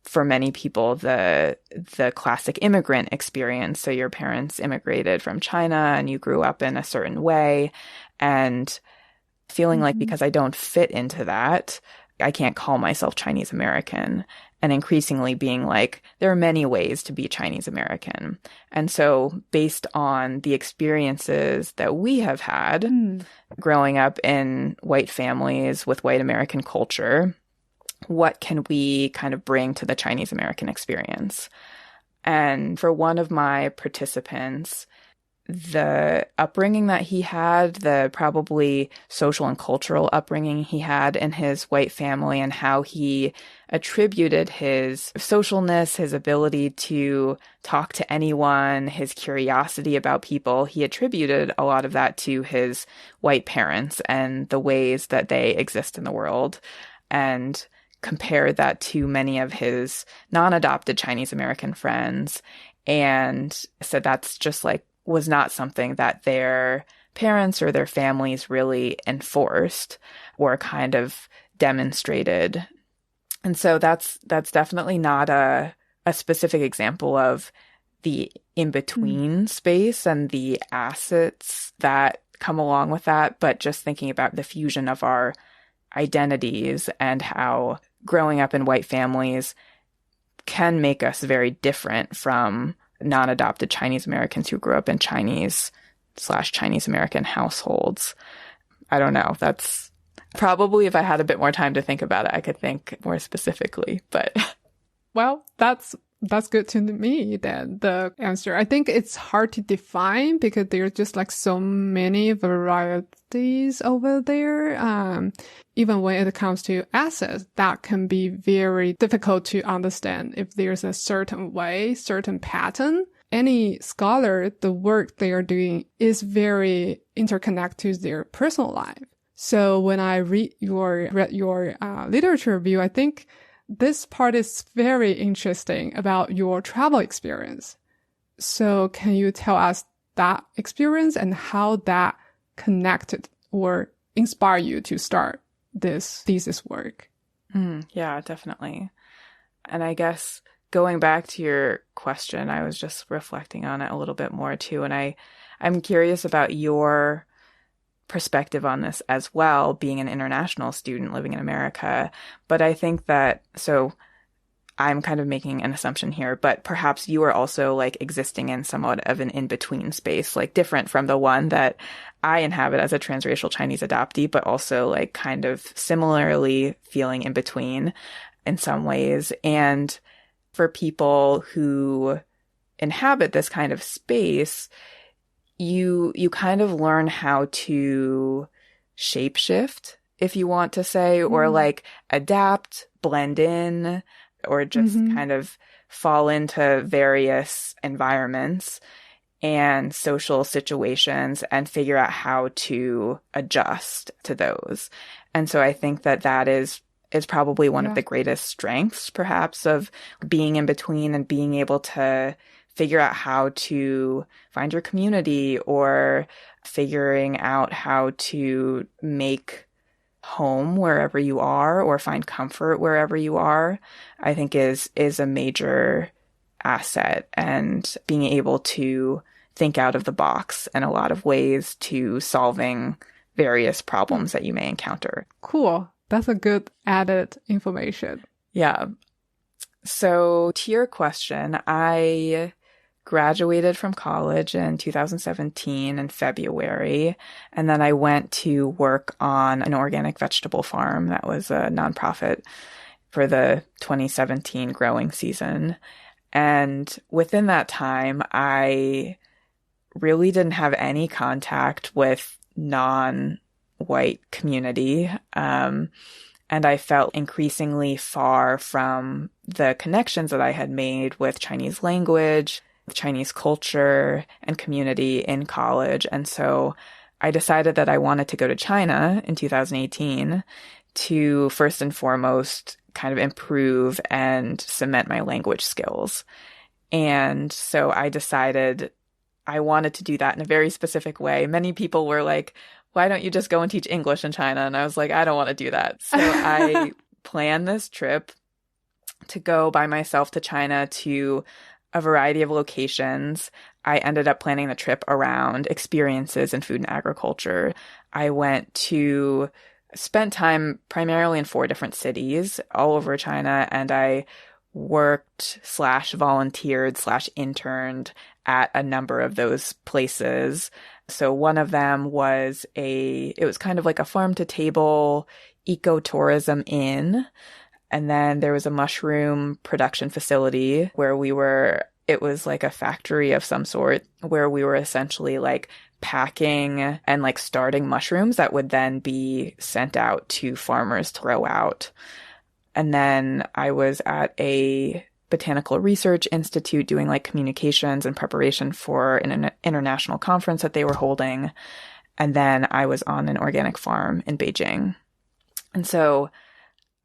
for many people the classic immigrant experience. So your parents immigrated from China and you grew up in a certain way, and feeling like because I don't fit into that, I can't call myself Chinese American, and increasingly being like, there are many ways to be Chinese American. And so based on the experiences that we have had growing up in white families with white American culture, what can we kind of bring to the Chinese American experience? And for one of my participants, the upbringing that he had, the probably social and cultural upbringing he had in his white family, and how he attributed his socialness, his ability to talk to anyone, his curiosity about people, he attributed a lot of that to his white parents and the ways that they exist in the world, and compared that to many of his non-adopted Chinese American friends, and said that's just like was not something that their parents or their families really enforced or kind of demonstrated. And so that's definitely not a specific example of the in-between space and the assets that come along with that, but just thinking about the fusion of our identities and how growing up in white families can make us very different from non-adopted Chinese Americans who grew up in Chinese/Chinese American households. I don't know. That's probably, if I had a bit more time to think about it, I could think more specifically, but. Well, that's good to me then, the answer. I think it's hard to define because there's just like so many varieties over there. Even when it comes to assets, that can be very difficult to understand if there's a certain way, certain pattern. Any scholar, the work they are doing is very interconnected to their personal life. So when I read your literature review, I think this part is very interesting about your travel experience. So can you tell us that experience and how that connected or inspired you to start this thesis work? Yeah, definitely. And I guess going back to your question, I was just reflecting on it a little bit more too. And I'm curious about your perspective on this as well, being an international student living in America. But I think that, so I'm kind of making an assumption here, but perhaps you are also like existing in somewhat of an in-between space, like different from the one that I inhabit as a transracial Chinese adoptee, but also like kind of similarly feeling in between in some ways. And for people who inhabit this kind of space, you kind of learn how to shapeshift, if you want to say, or like adapt, blend in, or just kind of fall into various environments and social situations and figure out how to adjust to those. And so I think that is probably one of the greatest strengths, perhaps, of being in between and being able to figure out how to find your community or figuring out how to make home wherever you are or find comfort wherever you are, I think is a major asset, and being able to think out of the box in a lot of ways to solving various problems that you may encounter. Cool. That's a good added information. Yeah. So to your question, I graduated from college in 2017 in February, and then I went to work on an organic vegetable farm that was a nonprofit for the 2017 growing season. And within that time, I really didn't have any contact with non-white community. And I felt increasingly far from the connections that I had made with Chinese language, Chinese culture, and community in college. And so I decided that I wanted to go to China in 2018 to first and foremost kind of improve and cement my language skills. And so I decided I wanted to do that in a very specific way. Many people were like, why don't you just go and teach English in China? And I was like, I don't want to do that. So I planned this trip to go by myself to China to a variety of locations. I ended up planning the trip around experiences in food and agriculture. I spent time primarily in 4 different cities all over China, and I worked/volunteered/interned at a number of those places. So one of them was it was kind of like a farm to table ecotourism inn. And then there was a mushroom production facility where it was like a factory of some sort where we were essentially like packing and like starting mushrooms that would then be sent out to farmers to grow out. And then I was at a botanical research institute doing like communications and preparation for an international conference that they were holding. And then I was on an organic farm in Beijing. And so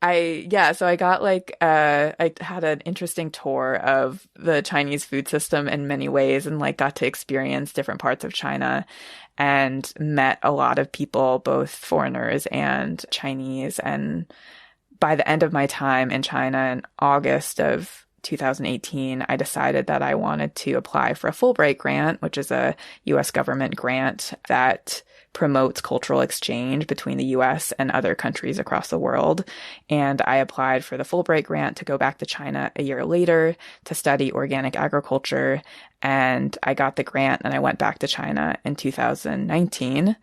So I got I had an interesting tour of the Chinese food system in many ways and like got to experience different parts of China and met a lot of people, both foreigners and Chinese. And by the end of my time in China in August of 2018, I decided that I wanted to apply for a Fulbright grant, which is a US government grant that promotes cultural exchange between the US and other countries across the world. And I applied for the Fulbright grant to go back to China a year later to study organic agriculture. And I got the grant and I went back to China in 2019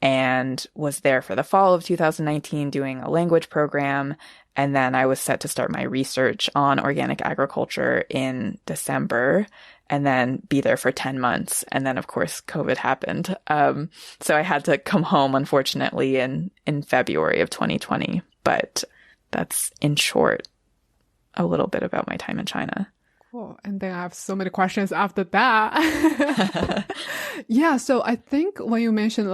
and was there for the fall of 2019 doing a language program. And then I was set to start my research on organic agriculture in December and then be there for 10 months. And then, of course, COVID happened. So I had to come home, unfortunately, in February of 2020. But that's, in short, a little bit about my time in China. Cool. And then I have so many questions after that. Yeah. So I think when you mentioned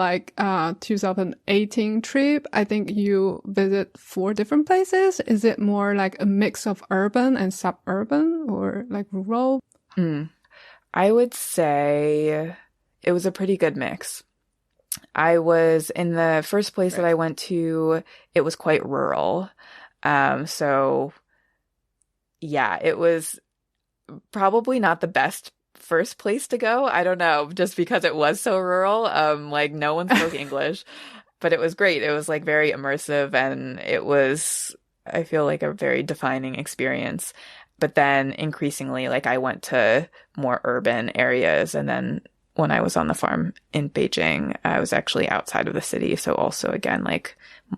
2018 trip, I think you visit 4 different places. Is it more like a mix of urban and suburban or like rural? I would say it was a pretty good mix. I was in the first place that I went to, it was quite rural. So yeah, it was probably not the best first place to go. I don't know, just because it was so rural. No one spoke English, but it was great. It was like very immersive and it was, I feel like, a very defining experience. But then increasingly, I went to more urban areas. And then when I was on the farm in Beijing, I was actually outside of the city. So also, again,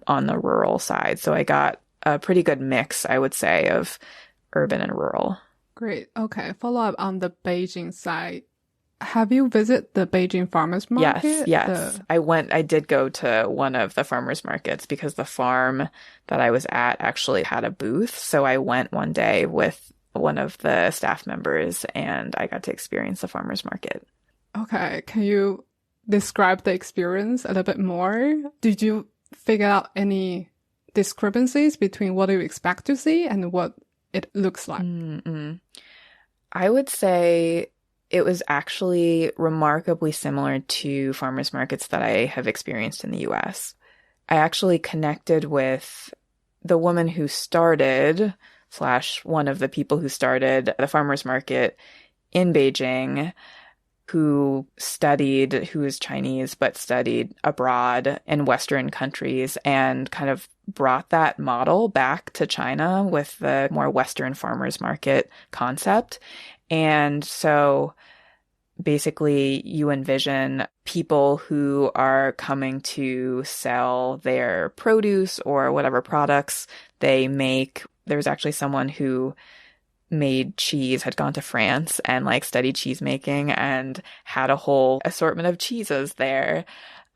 on the rural side. So I got a pretty good mix, I would say, of urban and rural. Great. Okay. Follow up on the Beijing side. Have you visited the Beijing farmers market? Yes. I did go to one of the farmers markets because the farm that I was at actually had a booth. So I went one day with one of the staff members and I got to experience the farmers market. Okay. Can you describe the experience a little bit more? Did you figure out any discrepancies between what you expect to see and what it looks like? I would say it was actually remarkably similar to farmers markets that I have experienced in the US. I actually connected with the woman who started / one of the people who started the farmers market in Beijing, who is Chinese, but studied abroad in Western countries and kind of brought that model back to China with the more Western farmers market concept. And so basically you envision people who are coming to sell their produce or whatever products they make. There's actually someone who made cheese, had gone to France and studied cheese making and had a whole assortment of cheeses there.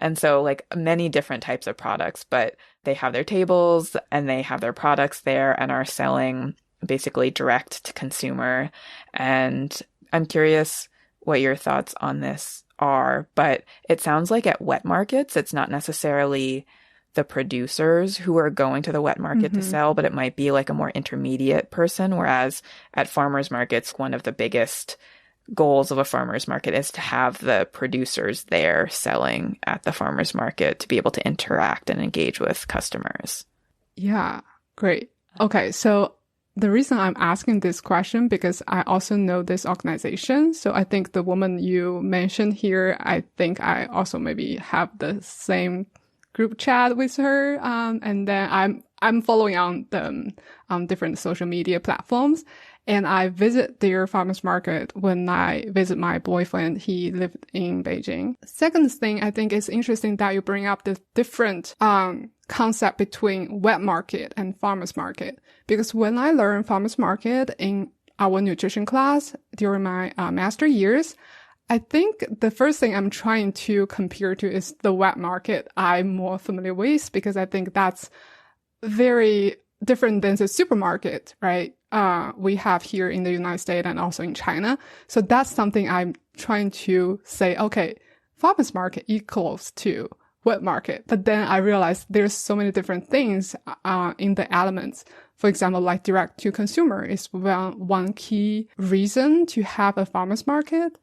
And so many different types of products, but they have their tables and they have their products there and are selling basically direct to consumer. And I'm curious what your thoughts on this are, but it sounds like at wet markets, it's not necessarily the producers who are going to the wet market to sell, but it might be a more intermediate person. Whereas at farmers markets, one of the biggest goals of a farmers market is to have the producers there selling at the farmers market to be able to interact and engage with customers. Yeah, great. Okay, so the reason I'm asking this question because I also know this organization. So I think the woman you mentioned here, I think I also maybe have the same group chat with her. And then I'm following on the different social media platforms. And I visit their farmers market when I visit my boyfriend. He lived in Beijing. Second thing, I think it's interesting that you bring up the different concept between wet market and farmers market. Because when I learned farmers market in our nutrition class during my master years, I think the first thing I'm trying to compare to is the wet market I'm more familiar with because I think that's very different than the supermarket, right? We have here in the United States and also in China. So that's something I'm trying to say, okay, farmers market equals to wet market. But then I realized there's so many different things in the elements. For example, like direct to consumer is one key reason to have a farmer's market.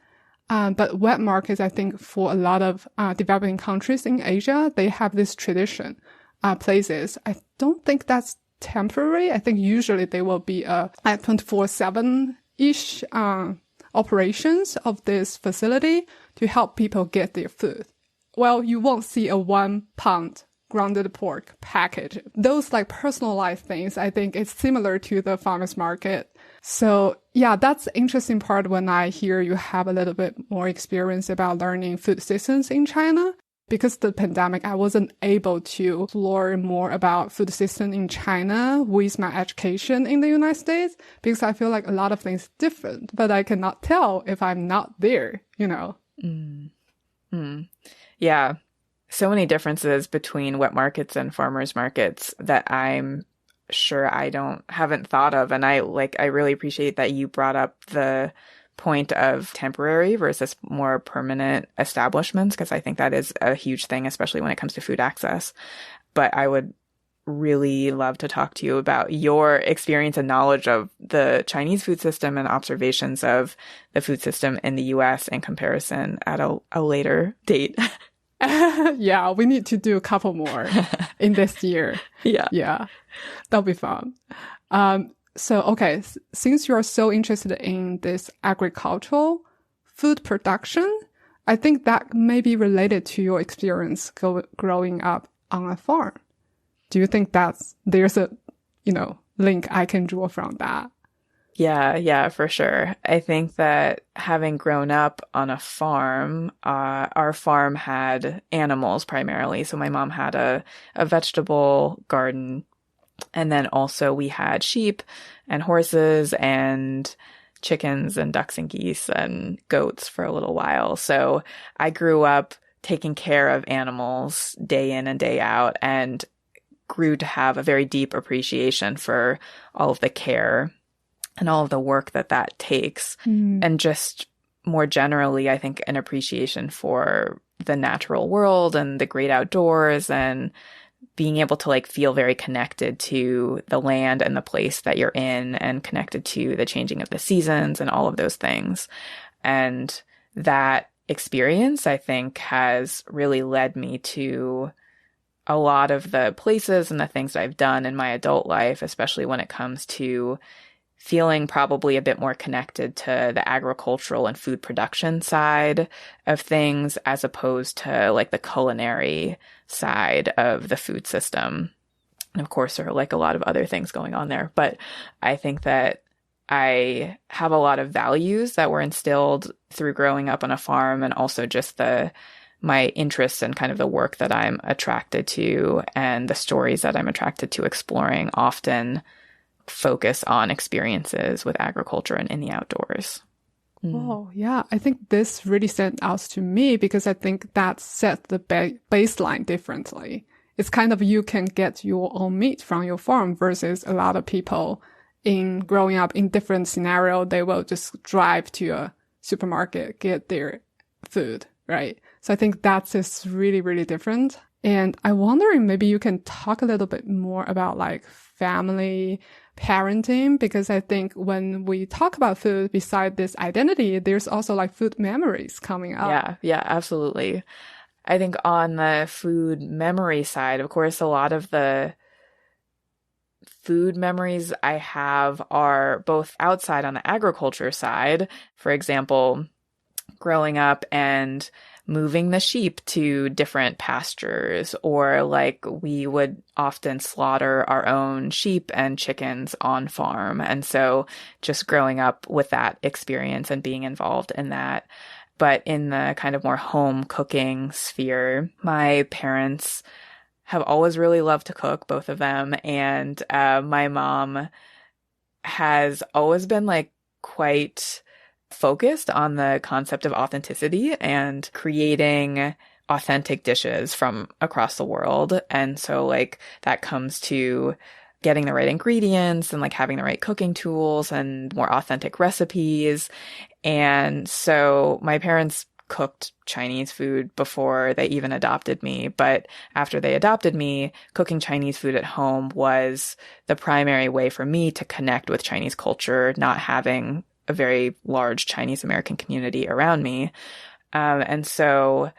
But wet markets, I think for a lot of developing countries in Asia, they have this tradition places. I don't think that's temporary. I think usually they will be at 24/7-ish operations of this facility to help people get their food. Well, you won't see a 1 pound grounded pork package. Those like personalized things, I think it's similar to the farmer's market. So yeah, that's the interesting part when I hear you have a little bit more experience about learning food systems in China. Because of the pandemic, I wasn't able to explore more about food system in China with my education in the United States, because I feel like a lot of things different, but I cannot tell if I'm not there, you know? Yeah. So many differences between wet markets and farmers markets that I'm sure I haven't thought of. And I really appreciate that you brought up the point of temporary versus more permanent establishments, because I think that is a huge thing, especially when it comes to food access. But I would really love to talk to you about your experience and knowledge of the Chinese food system and observations of the food system in the US in comparison at a later date. Yeah, we need to do a couple more in this year. Yeah. That'll be fun. So, okay, since you're so interested in this agricultural food production, I think that may be related to your experience growing up on a farm. Do you think there's a, link I can draw from that? Yeah, for sure. I think that having grown up on a farm, our farm had animals primarily. So my mom had a vegetable garden. And then also we had sheep and horses and chickens and ducks and geese and goats for a little while. So I grew up taking care of animals day in and day out and grew to have a very deep appreciation for all of the care and all of the work that takes. And just more generally, I think an appreciation for the natural world and the great outdoors and being able to feel very connected to the land and the place that you're in and connected to the changing of the seasons and all of those things. And that experience, I think, has really led me to a lot of the places and the things I've done in my adult life, especially when it comes to feeling probably a bit more connected to the agricultural and food production side of things as opposed to the culinary side of the food system. And of course, there are a lot of other things going on there. But I think that I have a lot of values that were instilled through growing up on a farm, and also just my interests and kind of the work that I'm attracted to and the stories that I'm attracted to exploring often focus on experiences with agriculture and in the outdoors. Oh, yeah. I think this really stands out to me because I think that set the baseline differently. It's kind of you can get your own meat from your farm versus a lot of people in growing up in different scenario, they will just drive to a supermarket, get their food, right? So I think that's just really, really different. And I'm wondering maybe you can talk a little bit more about family parenting, because I think when we talk about food, beside this identity, there's also food memories coming up. Yeah, absolutely. I think on the food memory side, of course, a lot of the food memories I have are both outside on the agriculture side. For example, growing up and moving the sheep to different pastures, or we would often slaughter our own sheep and chickens on farm. And so just growing up with that experience and being involved in that. But in the kind of more home cooking sphere, my parents have always really loved to cook, both of them. And my mom has always been quite focused on the concept of authenticity and creating authentic dishes from across the world. And so that comes to getting the right ingredients and having the right cooking tools and more authentic recipes. And so my parents cooked Chinese food before they even adopted me. But after they adopted me, cooking Chinese food at home was the primary way for me to connect with Chinese culture, not having a very large Chinese American community around me. And so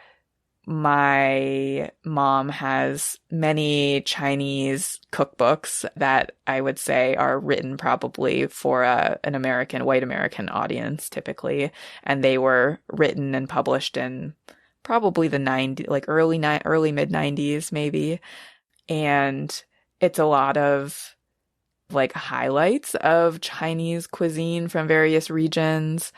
my mom has many Chinese cookbooks that I would say are written probably for an white American audience typically. And they were written and published in probably the early mid 90s maybe. And it's a lot of like highlights of Chinese cuisine from various regions.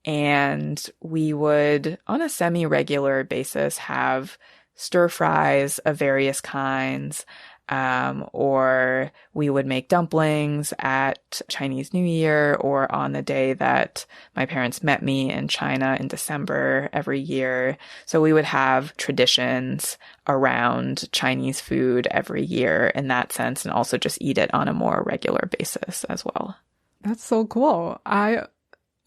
And we would, on a semi-regular basis, have stir fries of various kinds, or we would make dumplings at Chinese New Year or on the day that my parents met me in China in December every year. So we would have traditions around Chinese food every year in that sense, and also just eat it on a more regular basis as well. That's so cool.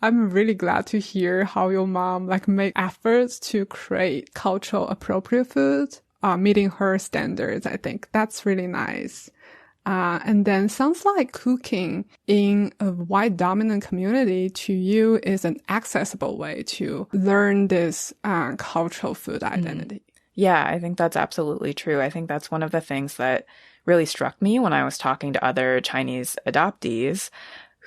I'm really glad to hear how your mom make efforts to create cultural appropriate food, meeting her standards. I think that's really nice. And then sounds like cooking in a white dominant community to you is an accessible way to learn this cultural food identity. Yeah, I think that's absolutely true. I think that's one of the things that really struck me when I was talking to other Chinese adoptees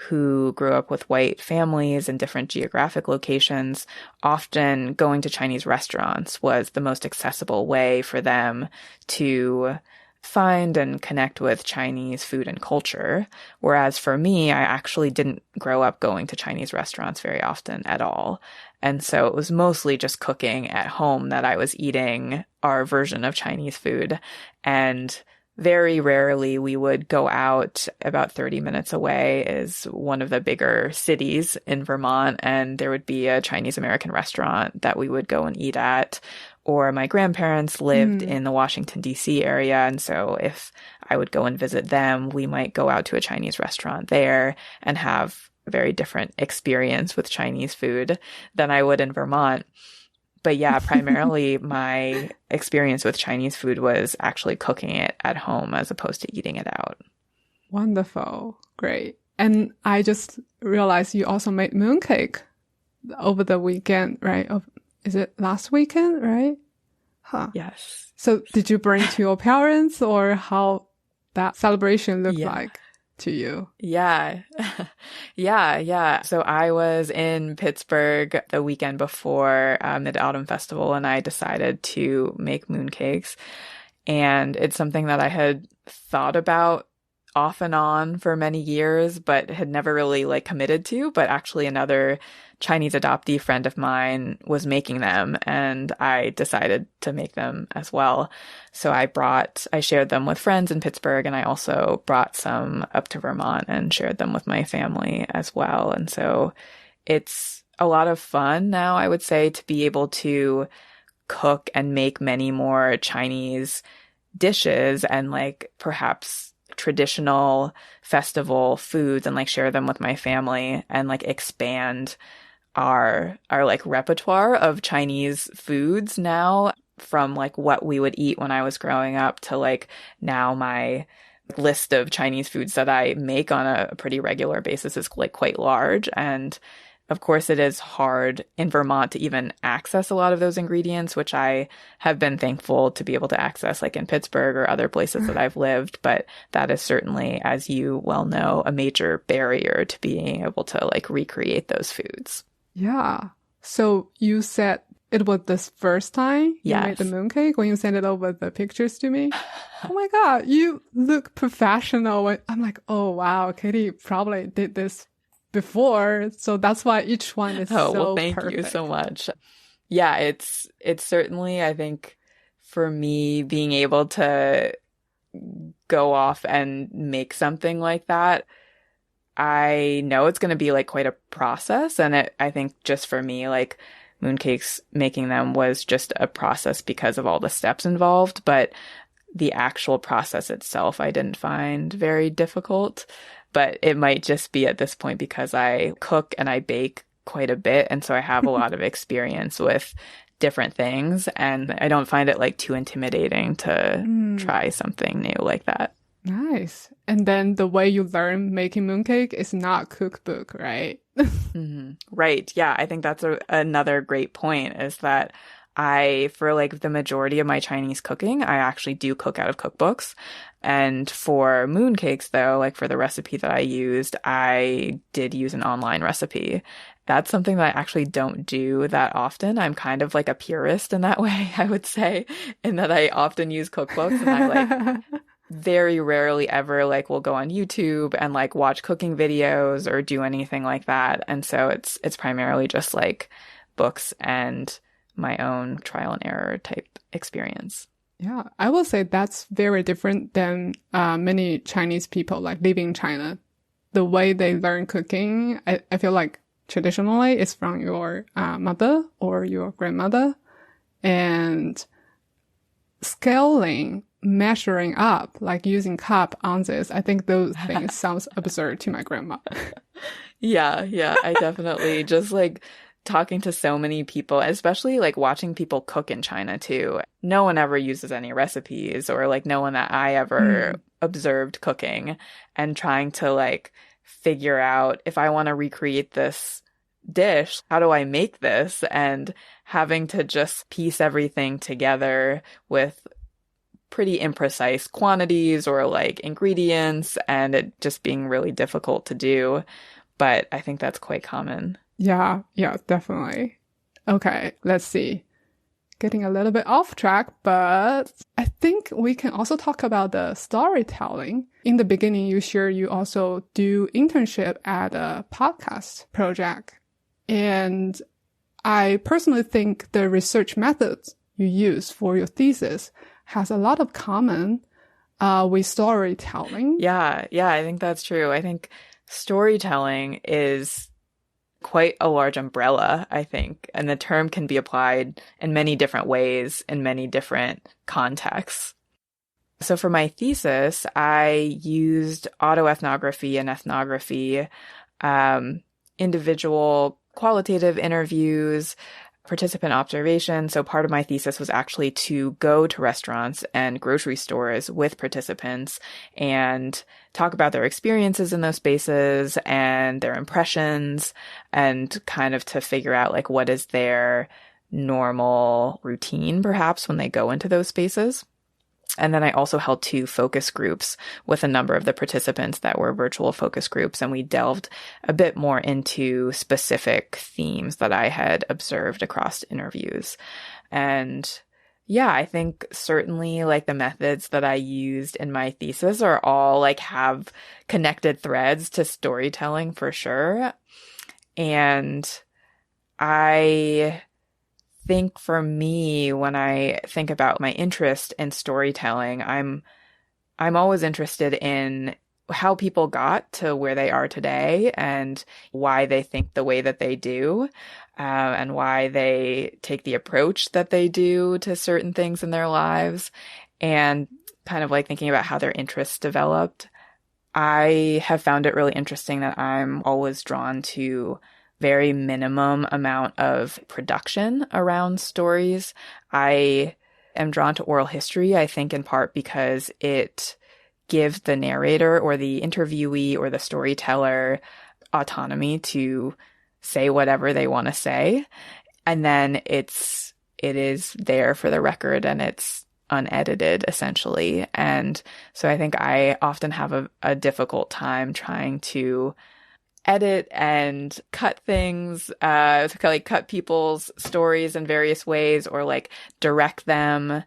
who grew up with white families in different geographic locations. Often going to Chinese restaurants was the most accessible way for them to find and connect with Chinese food and culture. Whereas for me, I actually didn't grow up going to Chinese restaurants very often at all. And so it was mostly just cooking at home that I was eating our version of Chinese food. And very rarely we would go out. About 30 minutes away is one of the bigger cities in Vermont, and there would be a Chinese American restaurant that we would go and eat at. Or my grandparents lived in the Washington, D.C. area, and so if I would go and visit them, we might go out to a Chinese restaurant there and have a very different experience with Chinese food than I would in Vermont. But yeah, primarily my experience with Chinese food was actually cooking it at home as opposed to eating it out. Wonderful. Great. And I just realized you also made mooncake over the weekend, right? Is it last weekend, right? Huh. Yes. So did you bring to your parents, or how that celebration looked like to you? Yeah. Yeah. So I was in Pittsburgh the weekend before Mid-Autumn Festival, and I decided to make mooncakes. And it's something that I had thought about off and on for many years, but had never really committed to. But actually another Chinese adoptee friend of mine was making them, and I decided to make them as well. So I shared them with friends in Pittsburgh, and I also brought some up to Vermont and shared them with my family as well. And so it's a lot of fun now, I would say, to be able to cook and make many more Chinese dishes and perhaps traditional festival foods, and share them with my family and expand our repertoire of Chinese foods now, from what we would eat when I was growing up to now my list of Chinese foods that I make on a pretty regular basis is quite large. And of course, it is hard in Vermont to even access a lot of those ingredients, which I have been thankful to be able to access in Pittsburgh or other places that I've lived. But that is certainly, as you well know, a major barrier to being able to recreate those foods. Yeah. So you said it was the first time you made the mooncake when you sent it over the pictures to me? Oh my God, you look professional. I'm like, oh wow, Katie probably did this before, so that's why each one is thank perfect. You so much. Yeah, it's certainly, I think, for me, being able to go off and make something like that, I know it's going to be quite a process. And I think just for me, mooncakes, making them was just a process because of all the steps involved, but the actual process itself I didn't find very difficult. But it might just be at this point because I cook and I bake quite a bit. And so I have a lot of experience with different things, and I don't find it like too intimidating to try something new like that. Nice. And then the way you learn making mooncake is not cookbook, right? Right. Yeah. I think that's another great point, is that for like the majority of my Chinese cooking, I actually do cook out of cookbooks. And for mooncakes, though, like for the recipe that I used, I did use an online recipe. That's something that I actually don't do that often. I'm kind of like a purist in that way, I would say, in that I often use cookbooks, and I like very rarely ever like will go on YouTube and like watch cooking videos or do anything like that. And so it's primarily just like books and my own trial and error type experience. Yeah, I will say that's very different than many Chinese people like living in China. The way they learn cooking, I feel like traditionally it's from your mother or your grandmother, and scaling, measuring up, like using cup, ounces. I think those things sounds absurd to my grandma. Yeah, I definitely just like talking to so many people, especially like watching people cook in China too. No one ever uses any recipes, or like no one that I ever observed cooking, and trying to like figure out, if I want to recreate this dish, how do I make this? And having to just piece everything together with pretty imprecise quantities or like ingredients, and it just being really difficult to do. But I think that's quite common. Yeah, definitely. Okay, let's see. Getting a little bit off track, but I think we can also talk about the storytelling. In the beginning, you shared you also do internship at a podcast project. And I personally think the research methods you use for your thesis has a lot of common with storytelling. Yeah, I think that's true. I think storytelling is quite a large umbrella, I think, and the term can be applied in many different ways in many different contexts. So for my thesis, I used autoethnography and ethnography, individual qualitative interviews, participant observation. So part of my thesis was actually to go to restaurants and grocery stores with participants and talk about their experiences in those spaces and their impressions, and kind of to figure out like what is their normal routine perhaps when they go into those spaces. And then I also held 2 focus groups with a number of the participants that were virtual focus groups, and we delved a bit more into specific themes that I had observed across interviews. And yeah, I think certainly like the methods that I used in my thesis are all like have connected threads to storytelling for sure. And I think for me, when I think about my interest in storytelling, I'm always interested in how people got to where they are today and why they think the way that they do, and why they take the approach that they do to certain things in their lives, and kind of like thinking about how their interests developed. I have found it really interesting that I'm always drawn to very minimum amount of production around stories. I am drawn to oral history, I think in part because it gives the narrator or the interviewee or the storyteller autonomy to say whatever they want to say. And then it is there for the record, and it's unedited essentially. And so I think I often have a difficult time trying to edit and cut things, like cut people's stories in various ways or like direct them.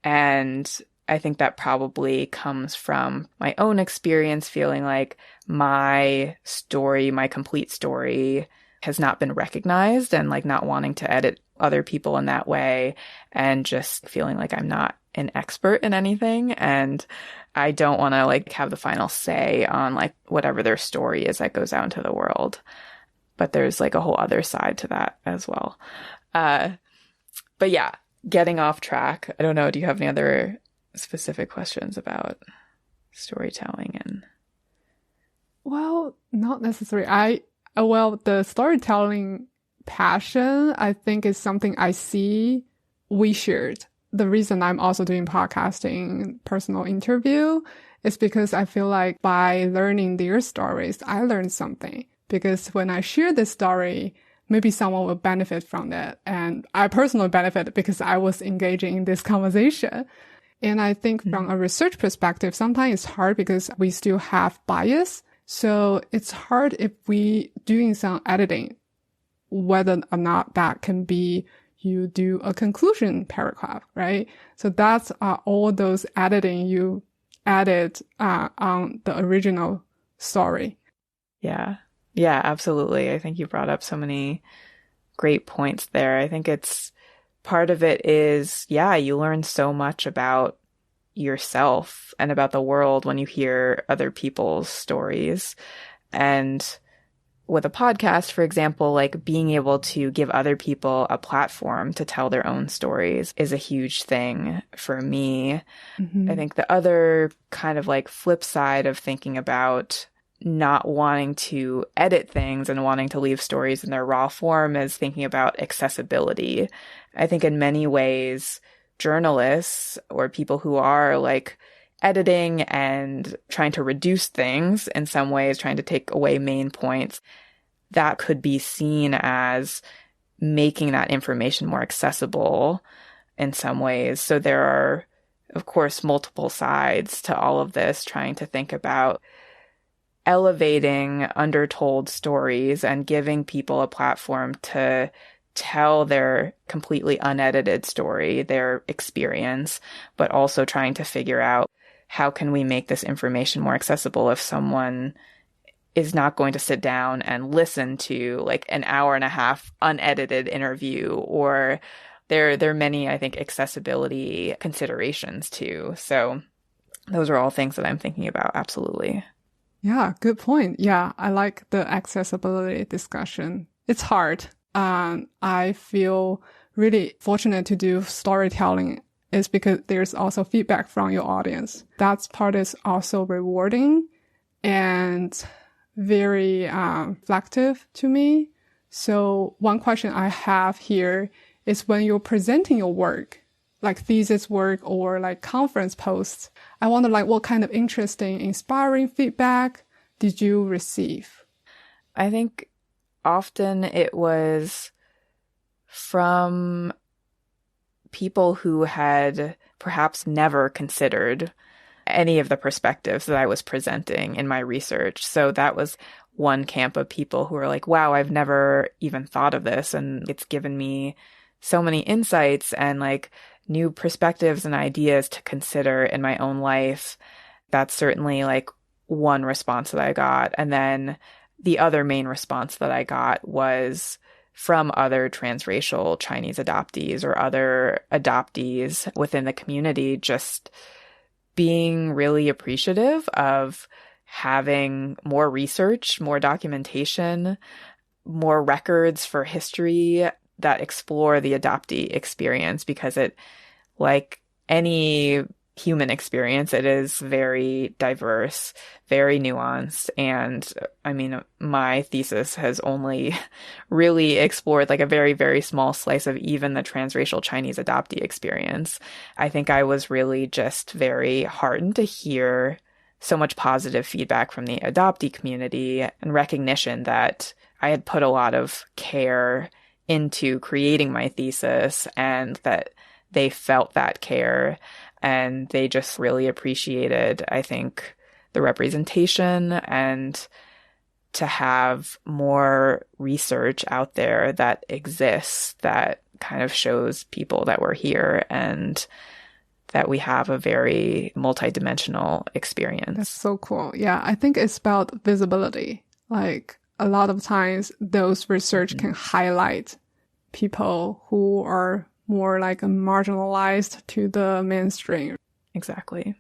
And I think that probably comes from my own experience feeling like my story, my complete story has not been recognized, and like not wanting to edit other people in that way, and just feeling like I'm not an expert in anything, and I don't want to like have the final say on like whatever their story is that goes out into the world. But there's like a whole other side to that as well. But yeah, getting off track. I don't know. Do you have any other specific questions about storytelling? And well, not necessarily. Well, the storytelling passion, I think, is something I see we shared. The reason I'm also doing podcasting, personal interview, is because I feel like by learning their stories, I learned something. Because when I share this story, maybe someone will benefit from that. And I personally benefit because I was engaging in this conversation. And I think from a research perspective, sometimes it's hard because we still have bias. So it's hard if we doing some editing, whether or not that can be you do a conclusion paragraph, right? So that's all those editing you added on the original story. Yeah. Yeah, absolutely. I think you brought up so many great points there. I think it's part of it is, yeah, you learn so much about yourself and about the world when you hear other people's stories. And with a podcast, for example, like being able to give other people a platform to tell their own stories is a huge thing for me. I think the other kind of like flip side of thinking about not wanting to edit things and wanting to leave stories in their raw form is thinking about accessibility. I think in many ways, journalists or people who are like editing and trying to reduce things in some ways, trying to take away main points, that could be seen as making that information more accessible in some ways. So there are, of course, multiple sides to all of this, trying to think about elevating undertold stories and giving people a platform to tell their completely unedited story, their experience, but also trying to figure out how can we make this information more accessible if someone is not going to sit down and listen to like an hour and a half unedited interview, or there are many, I think, accessibility considerations too. So those are all things that I'm thinking about. Absolutely. Yeah, good point. Yeah, I like the accessibility discussion. It's hard. I feel really fortunate to do storytelling is because there's also feedback from your audience. That part is also rewarding and very reflective to me. So one question I have here is when you're presenting your work, like thesis work or like conference posts, I wonder like what kind of interesting, inspiring feedback did you receive? I think often it was from people who had perhaps never considered any of the perspectives that I was presenting in my research. So that was one camp of people who were like, wow, I've never even thought of this. And it's given me so many insights and like new perspectives and ideas to consider in my own life. That's certainly like one response that I got. And then the other main response that I got was from other transracial Chinese adoptees or other adoptees within the community, just being really appreciative of having more research, more documentation, more records for history that explore the adoptee experience, because it, like any human experience, it is very diverse, very nuanced. And I mean, my thesis has only really explored like a very, very small slice of even the transracial Chinese adoptee experience. I think I was really just very heartened to hear so much positive feedback from the adoptee community and recognition that I had put a lot of care into creating my thesis and that they felt that care. And they just really appreciated, I think, the representation and to have more research out there that exists that kind of shows people that we're here and that we have a very multidimensional experience. That's so cool. Yeah, I think it's about visibility. Like a lot of times those research can highlight people who are more like marginalized to the mainstream. Exactly.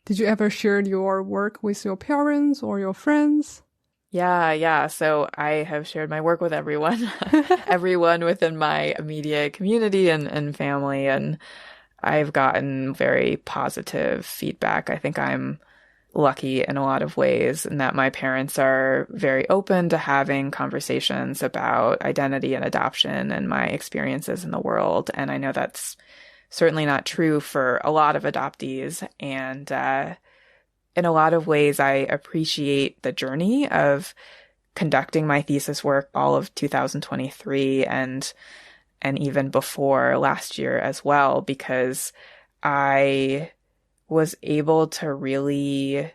Did you ever share your work with your parents or your friends? Yeah. So I have shared my work with everyone, everyone within my immediate community and family, and I've gotten very positive feedback. I think I'm lucky in a lot of ways, in that my parents are very open to having conversations about identity and adoption and my experiences in the world. And I know that's certainly not true for a lot of adoptees. And in a lot of ways, I appreciate the journey of conducting my thesis work all of 2023 and even before last year as well, because I was able to really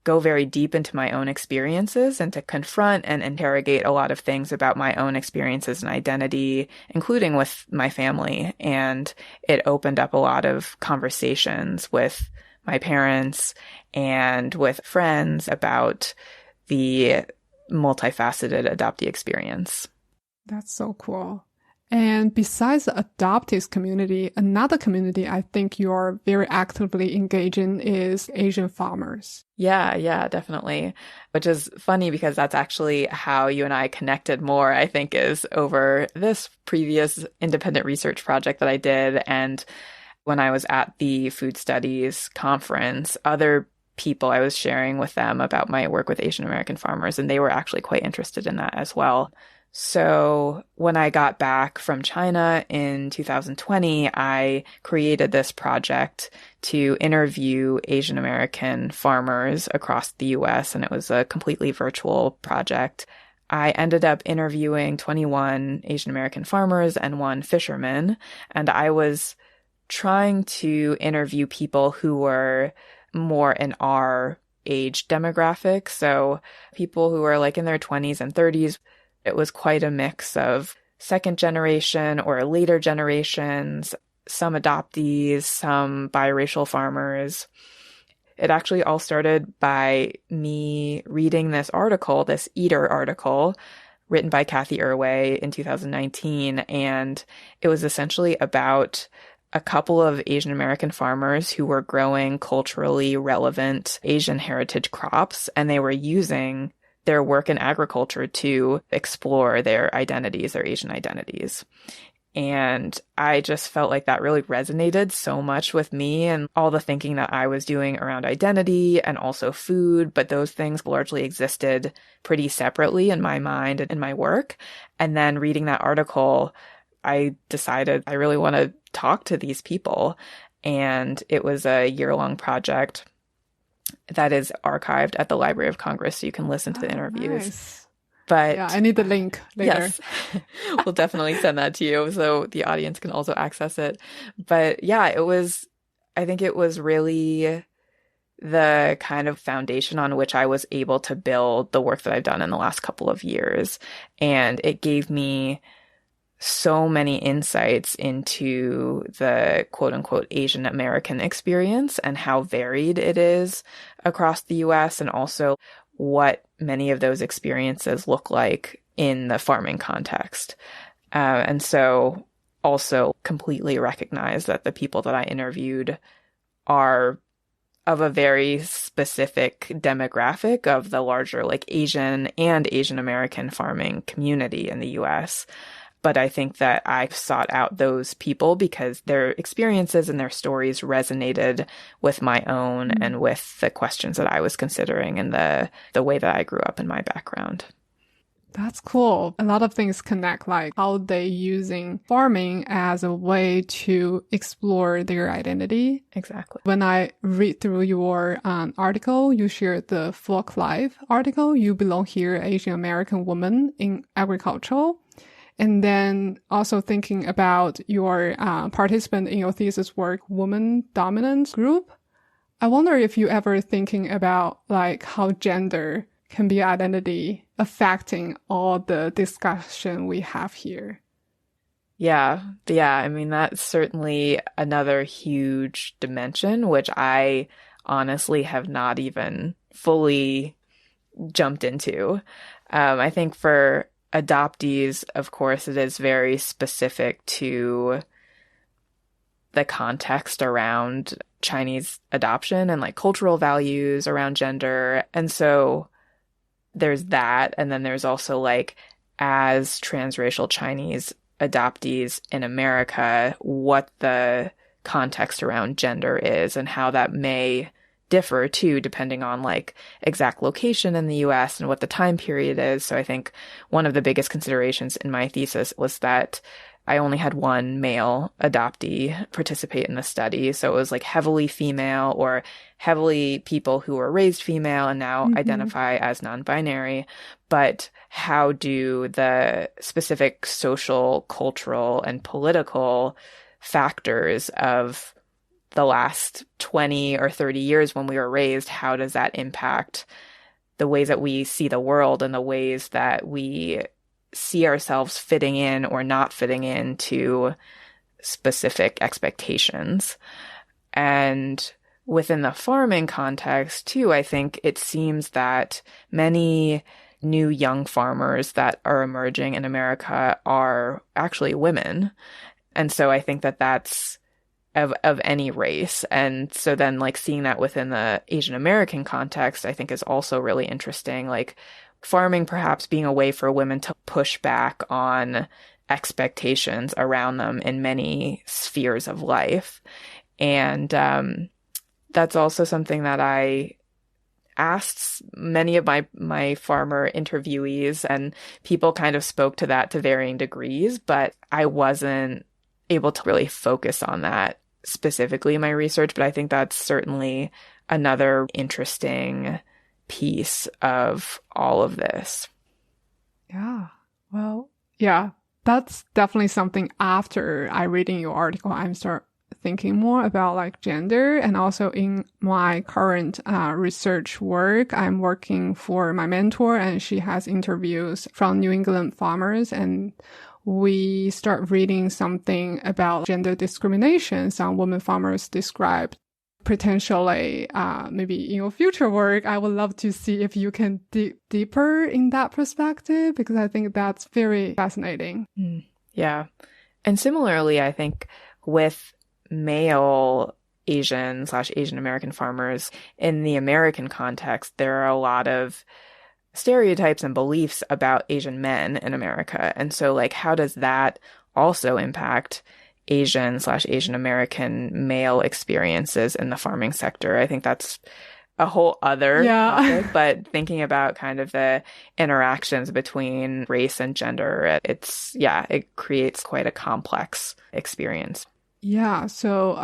go very deep into my own experiences and to confront and interrogate a lot of things about my own experiences and identity, including with my family. And it opened up a lot of conversations with my parents and with friends about the multifaceted adoptee experience. That's so cool. And besides the adoptees community, another community I think you're very actively engaging is Asian farmers. Yeah, definitely. Which is funny because that's actually how you and I connected more, I think, is over this previous independent research project that I did. And when I was at the Food Studies conference, other people, I was sharing with them about my work with Asian American farmers, and they were actually quite interested in that as well. So when I got back from China in 2020, I created this project to interview Asian American farmers across the US, and it was a completely virtual project. I ended up interviewing 21 Asian American farmers and one fisherman, and I was trying to interview people who were more in our age demographic, so people who were like in their 20s and 30s. It was quite a mix of second generation or later generations, some adoptees, some biracial farmers. It actually all started by me reading this article, this Eater article, written by Katie Reuther in 2019. And it was essentially about a couple of Asian American farmers who were growing culturally relevant Asian heritage crops, and they were using their work in agriculture to explore their identities, their Asian identities. And I just felt like that really resonated so much with me and all the thinking that I was doing around identity and also food, but those things largely existed pretty separately in my mind and in my work. And then reading that article, I decided I really want to talk to these people. And it was a year-long project that is archived at the Library of Congress, so you can listen to the interviews. Nice. But yeah, I need the link later. Yes, we'll definitely send that to you so the audience can also access it. But yeah, I think it was really the kind of foundation on which I was able to build the work that I've done in the last couple of years. And it gave me so many insights into the quote unquote Asian American experience and how varied it is across the US, and also what many of those experiences look like in the farming context. And so also completely recognize that the people that I interviewed are of a very specific demographic of the larger like Asian and Asian American farming community in the US. But I think that I sought out those people because their experiences and their stories resonated with my own and with the questions that I was considering and the way that I grew up in my background. That's cool. A lot of things connect, like how they using farming as a way to explore their identity. Exactly. When I read through your article, you shared the Folk Life article, You Belong Here, Asian American Woman in Agriculture. And then also thinking about your participant in your thesis work, Woman Dominant Group. I wonder if you ever thinking about like how gender can be identity affecting all the discussion we have here. Yeah. I mean, that's certainly another huge dimension, which I honestly have not even fully jumped into. I think for adoptees, of course, it is very specific to the context around Chinese adoption and like cultural values around gender. And so there's that. And then there's also like, as transracial Chinese adoptees in America, what the context around gender is and how that may differ too, depending on like exact location in the US and what the time period is. So I think one of the biggest considerations in my thesis was that I only had one male adoptee participate in the study. So it was like heavily female or heavily people who were raised female and now identify as non-binary. But how do the specific social, cultural, and political factors of the last 20 or 30 years when we were raised, how does that impact the ways that we see the world and the ways that we see ourselves fitting in or not fitting into specific expectations? And within the farming context too, I think it seems that many new young farmers that are emerging in America are actually women. And so I think that that's of any race. And so then like seeing that within the Asian American context, I think is also really interesting. Like farming perhaps being a way for women to push back on expectations around them in many spheres of life. And that's also something that I asked many of my farmer interviewees, and people kind of spoke to that to varying degrees, but I wasn't able to really focus on that specifically in my research. But I think that's certainly another interesting piece of all of this. Yeah. Well, yeah, that's definitely something after I reading your article, I'm start thinking more about like gender. And also in my current research work, I'm working for my mentor, and she has interviews from New England farmers, and we start reading something about gender discrimination. Some women farmers described potentially, maybe in your future work, I would love to see if you can dig deeper in that perspective, because I think that's very fascinating. Yeah. And similarly, I think with male Asian/Asian American farmers in the American context, there are a lot of stereotypes and beliefs about Asian men in America. And so like, how does that also impact Asian/Asian American male experiences in the farming sector? I think that's a whole other topic, but thinking about kind of the interactions between race and gender, it creates quite a complex experience. Yeah. So,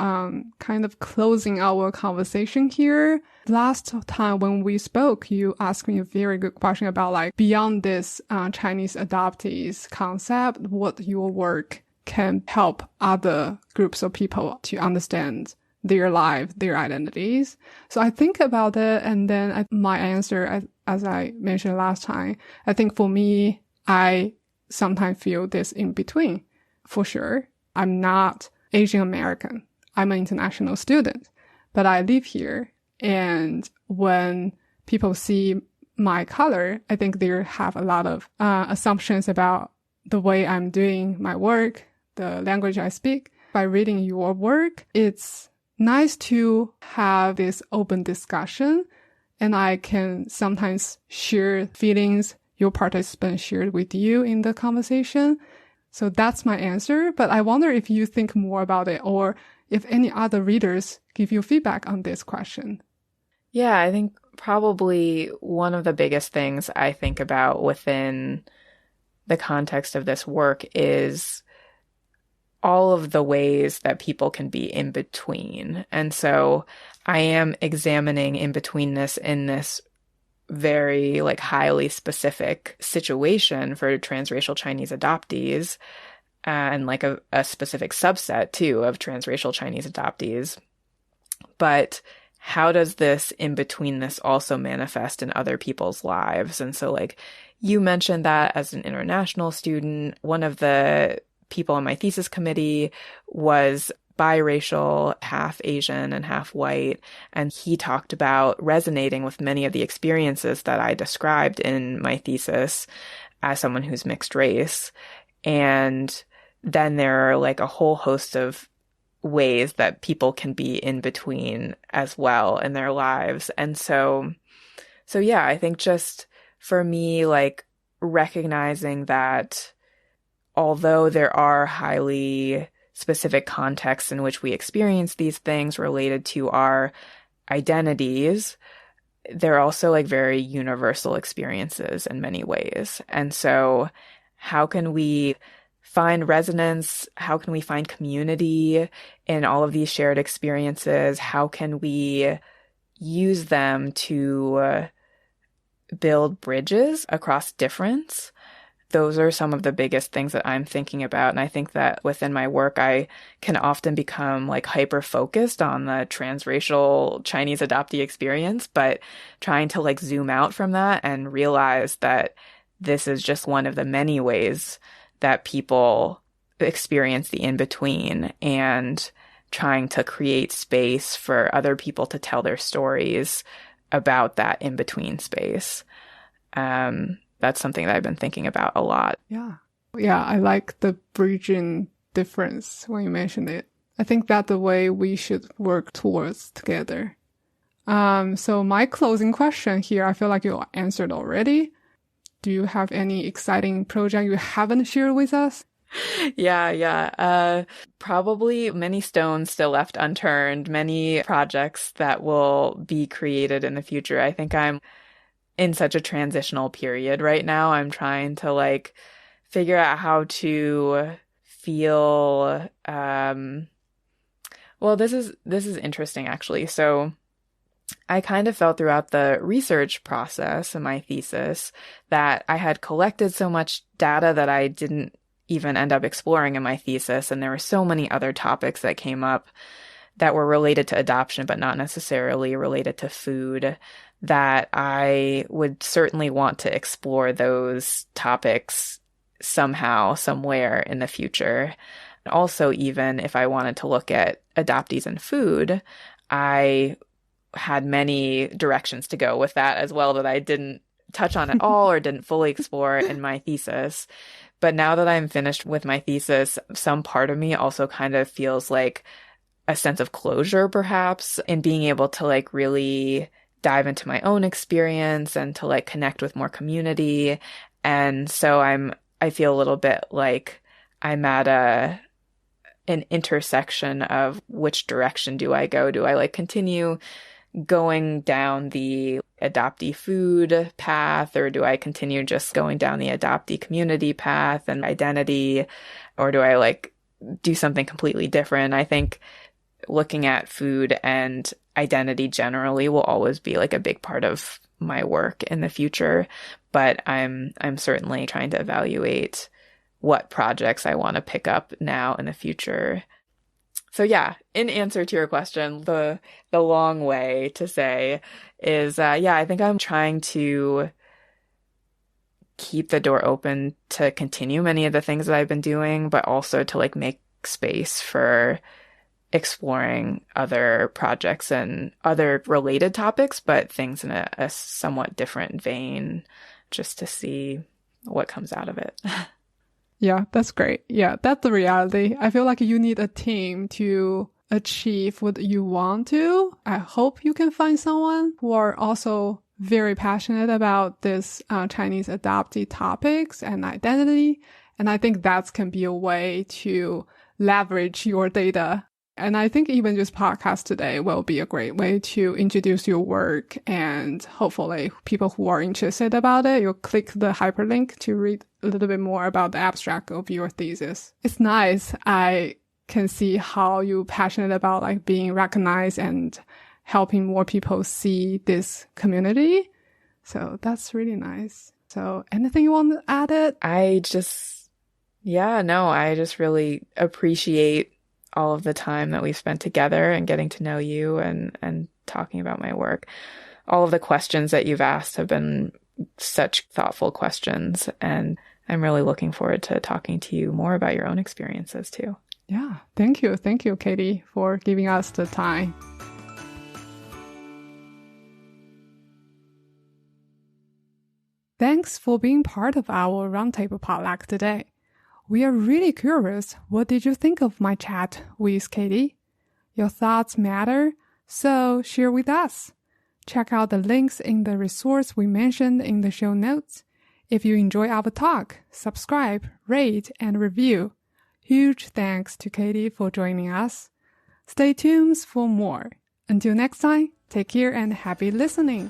kind of closing our conversation here. Last time when we spoke, you asked me a very good question about like beyond this, Chinese adoptees concept, what your work can help other groups of people to understand their life, their identities. So I think about it, and then my answer, as I mentioned last time, I think for me, I sometimes feel this in between. For sure, I'm not Asian American. I'm an international student, but I live here. And when people see my color, I think they have a lot of assumptions about the way I'm doing my work, the language I speak. By reading your work, it's nice to have this open discussion, and I can sometimes share feelings your participants shared with you in the conversation. So that's my answer, but I wonder if you think more about it, or if any other readers give you feedback on this question. Yeah, I think probably one of the biggest things I think about within the context of this work is all of the ways that people can be in between. And so I am examining in-betweenness in this very like highly specific situation for transracial Chinese adoptees, and like a specific subset too of transracial Chinese adoptees. But how does this in-betweenness also manifest in other people's lives? And so like you mentioned that as an international student, one of the people on my thesis committee was biracial, half Asian and half white. And he talked about resonating with many of the experiences that I described in my thesis as someone who's mixed race. And then there are like a whole host of ways that people can be in between as well in their lives. And so yeah, I think just for me, like recognizing that although there are highly specific contexts in which we experience these things related to our identities, they're also like very universal experiences in many ways. And so how can we find resonance? How can we find community in all of these shared experiences? How can we use them to build bridges across difference? Those are some of the biggest things that I'm thinking about. And I think that within my work, I can often become like hyper focused on the transracial Chinese adoptee experience, but trying to like zoom out from that and realize that this is just one of the many ways that people experience the in-between, and trying to create space for other people to tell their stories about that in-between space. That's something that I've been thinking about a lot. Yeah. Yeah, I like the bridging difference when you mentioned it. I think that's the way we should work towards together. So my closing question here, I feel like you answered already. Do you have any exciting project you haven't shared with us? Yeah. Probably many stones still left unturned, many projects that will be created in the future. I think I'm in such a transitional period right now. I'm trying to like figure out how to feel, well, this is interesting actually. So I kind of felt throughout the research process in my thesis that I had collected so much data that I didn't even end up exploring in my thesis. And there were so many other topics that came up that were related to adoption, but not necessarily related to food, that I would certainly want to explore those topics somehow, somewhere in the future. And also, even if I wanted to look at adoptees and food, I had many directions to go with that as well that I didn't touch on at all or didn't fully explore in my thesis. But now that I'm finished with my thesis, some part of me also kind of feels like a sense of closure, perhaps, in being able to like really dive into my own experience and to like connect with more community. And so I feel a little bit like I'm at an intersection of which direction do I go? Do I like continue going down the adoptee food path, or do I continue just going down the adoptee community path and identity, or do I like do something completely different? I think looking at food and identity generally will always be like a big part of my work in the future, but I'm certainly trying to evaluate what projects I want to pick up now in the future. So yeah, in answer to your question, the long way to say is, I think I'm trying to keep the door open to continue many of the things that I've been doing, but also to like make space for exploring other projects and other related topics, but things in a somewhat different vein, just to see what comes out of it. Yeah, that's great. Yeah, that's the reality. I feel like you need a team to achieve what you want to. I hope you can find someone who are also very passionate about this Chinese adoptee topics and identity. And I think that can be a way to leverage your data. And I think even this podcast today will be a great way to introduce your work, and hopefully people who are interested about it, you'll click the hyperlink to read a little bit more about the abstract of your thesis. It's nice. I can see how you're passionate about like being recognized and helping more people see this community. So that's really nice. So anything you want to add it? I just really appreciate all of the time that we've spent together and getting to know you and talking about my work. All of the questions that you've asked have been such thoughtful questions, and I'm really looking forward to talking to you more about your own experiences too. Yeah. Thank you. Thank you, Katie, for giving us the time. Thanks for being part of our Roundtable Potluck today. We are really curious, what did you think of my chat with Katie? Your thoughts matter, so share with us. Check out the links in the resource we mentioned in the show notes. If you enjoy our talk, subscribe, rate, and review. Huge thanks to Katie for joining us. Stay tuned for more. Until next time, Take care and happy listening.